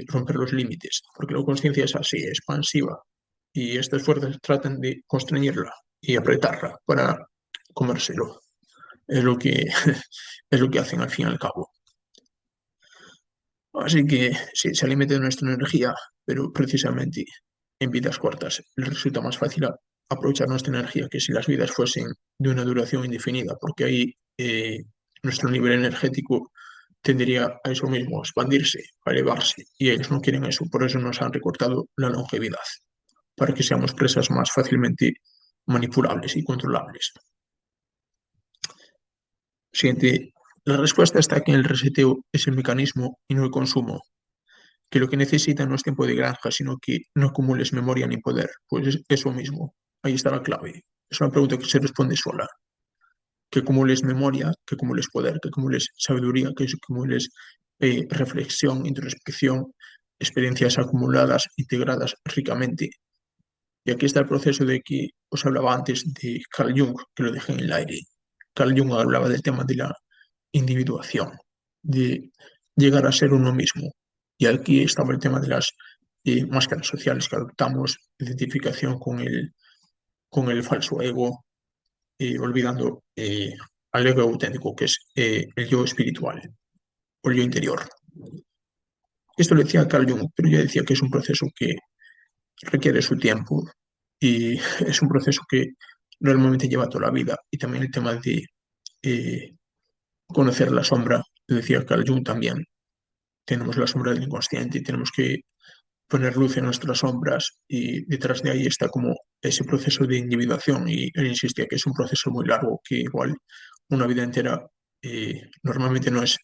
romper los límites, porque la conciencia es así, expansiva, y estas fuerzas tratan de constreñirla y apretarla para comérselo. Es lo que, es lo que hacen al fin y al cabo. Así que sí, se alimenta de nuestra energía, pero precisamente en vidas cortas les resulta más fácil aprovechar nuestra energía que si las vidas fuesen de una duración indefinida, porque ahí nuestro nivel energético tendería a eso mismo, a expandirse, a elevarse, y ellos no quieren eso, por eso nos han recortado la longevidad, para que seamos presas más fácilmente manipulables y controlables. Siguiente, la respuesta está que el reseteo es el mecanismo y no el consumo, que lo que necesita no es tiempo de granja, sino que no acumules memoria ni poder. Pues es eso mismo. Ahí está la clave. Es una pregunta que se responde sola. Que acumules memoria, que acumules poder, que acumules sabiduría, que acumules reflexión, introspección, experiencias acumuladas, integradas ricamente. Y aquí está el proceso de que os hablaba antes de Carl Jung, que lo dejé en el aire. Carl Jung hablaba del tema de la individuación, de llegar a ser uno mismo. Y aquí estaba el tema de las máscaras sociales que adoptamos, identificación con el falso ego, olvidando al ego auténtico, que es el yo espiritual o el yo interior. Esto lo decía Carl Jung, pero yo decía que es un proceso que requiere su tiempo y es un proceso que normalmente lleva toda la vida. Y también el tema de eh, conocer la sombra, lo decía Carl Jung también, tenemos la sombra del inconsciente y tenemos que poner luz en nuestras sombras y detrás de ahí está como ese proceso de individuación y él insistía que es un proceso muy largo, que igual una vida entera normalmente no es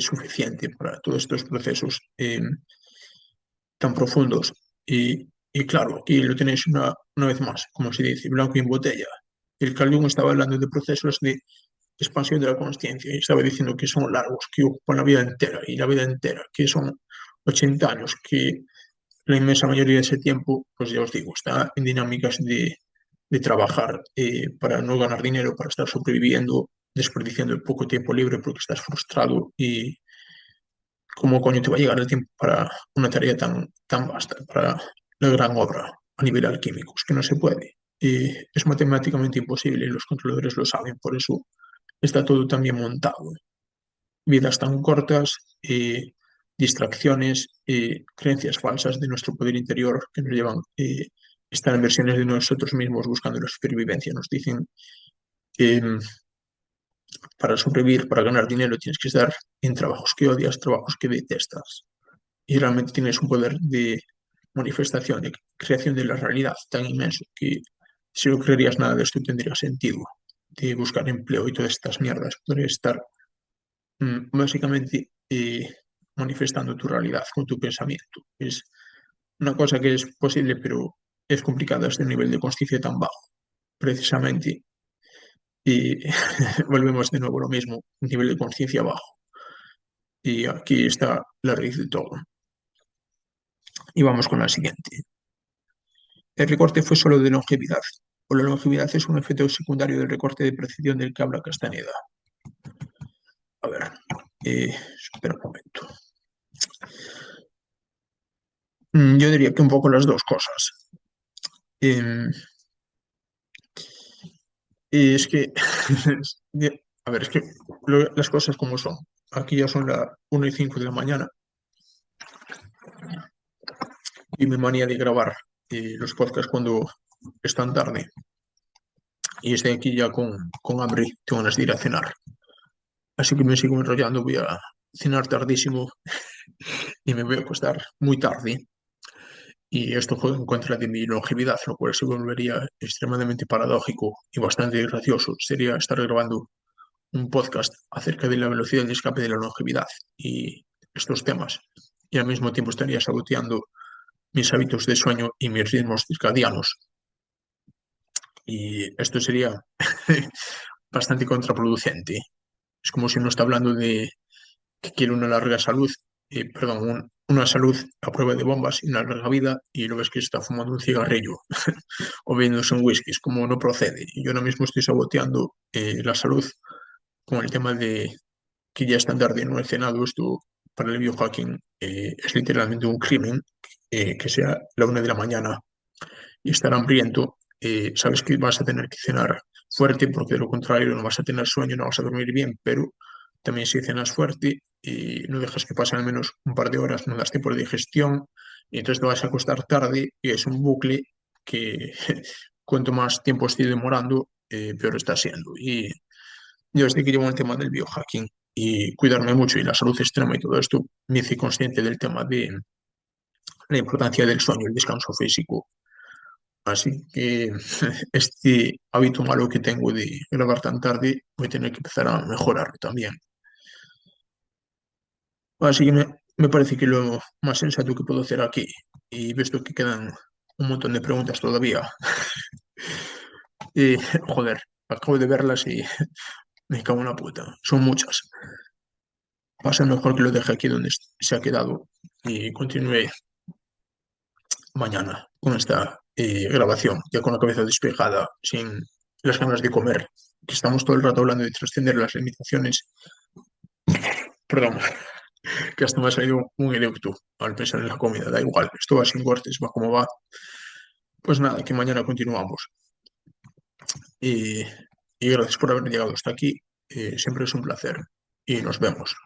suficiente para todos estos procesos tan profundos. Y claro, aquí lo tenéis una vez más, como se dice, blanco y en botella. El Carl Jung estaba hablando de procesos de expansión de la consciencia y estaba diciendo que son largos, que ocupan la vida entera y la vida entera, que son 80 años, que la inmensa mayoría de ese tiempo, pues ya os digo, está en dinámicas de trabajar para no ganar dinero, para estar sobreviviendo, desperdiciando el poco tiempo libre porque estás frustrado y cómo coño te va a llegar el tiempo para una tarea tan vasta, para la gran obra a nivel alquímico, es que no se puede. Es matemáticamente imposible y los controladores lo saben, por eso está todo tan bien montado. Vidas tan cortas, distracciones, creencias falsas de nuestro poder interior que nos llevan a estar en versiones de nosotros mismos buscando la supervivencia. Nos dicen que para sobrevivir, para ganar dinero, tienes que estar en trabajos que odias, trabajos que detestas. Y realmente tienes un poder de manifestación, de creación de la realidad tan inmenso que si no creerías nada de esto tendría sentido de buscar empleo y todas estas mierdas. Podrías estar básicamente manifestando tu realidad con tu pensamiento. Es una cosa que es posible, pero es complicada a este nivel de conciencia tan bajo, precisamente. Y volvemos de nuevo a lo mismo, nivel de conciencia bajo. Y aquí está la raíz de todo. Y vamos con la siguiente. El recorte fue solo de longevidad, o la longevidad es un efecto secundario del recorte de precisión del que habla Castaneda. A ver, espera un momento. Yo diría que un poco las dos cosas. Em, Y es que, a ver, es que las cosas como son. Aquí ya son las 1:05 de la mañana y mi manía de grabar los podcasts cuando están tarde. Y estoy aquí ya con hambre, tengo ganas de ir a cenar. Así que me sigo enrollando, voy a cenar tardísimo y me voy a acostar muy tarde. Y esto juega en contra de mi longevidad, lo cual se volvería extremadamente paradójico y bastante gracioso. Sería estar grabando un podcast acerca de la velocidad de escape de la longevidad y estos temas. Y al mismo tiempo estaría saboteando mis hábitos de sueño y mis ritmos circadianos. Y esto sería bastante contraproducente. Es como si uno está hablando de que quiere una larga salud, perdón, una salud a prueba de bombas y una larga vida, y lo ves que está fumando un cigarrillo o bebiéndose un whisky, es como no procede. Y yo ahora mismo estoy saboteando la salud con el tema de que ya es tan tarde y no he cenado. Esto para el biohacking es literalmente un crimen, que sea la 1 de la mañana y estar hambriento. Sabes que vas a tener que cenar fuerte porque de lo contrario no vas a tener sueño, no vas a dormir bien, pero también si cenas fuerte y no dejas que pasen al menos un par de horas, no das tiempo de digestión y entonces te vas a acostar tarde y es un bucle que cuanto más tiempo estoy demorando, peor está siendo. Y yo desde que llevo el tema del biohacking y cuidarme mucho y la salud extrema y todo esto, me hice consciente del tema de la importancia del sueño, el descanso físico. Así que este hábito malo que tengo de grabar tan tarde voy a tener que empezar a mejorarlo también. Así que me parece que lo más sensato que puedo hacer aquí, y visto que quedan un montón de preguntas todavía, y joder, acabo de verlas y me cago en la puta, son muchas. Va a ser mejor que lo deje aquí donde se ha quedado y continúe mañana con esta grabación, ya con la cabeza despejada, sin las ganas de comer, que estamos todo el rato hablando de trascender las limitaciones. Perdón, que hasta me ha salido un eructo al pensar en la comida, da igual, esto va sin cortes, va como va. Pues nada, que mañana continuamos. Y, y gracias por haber llegado hasta aquí, siempre es un placer y nos vemos.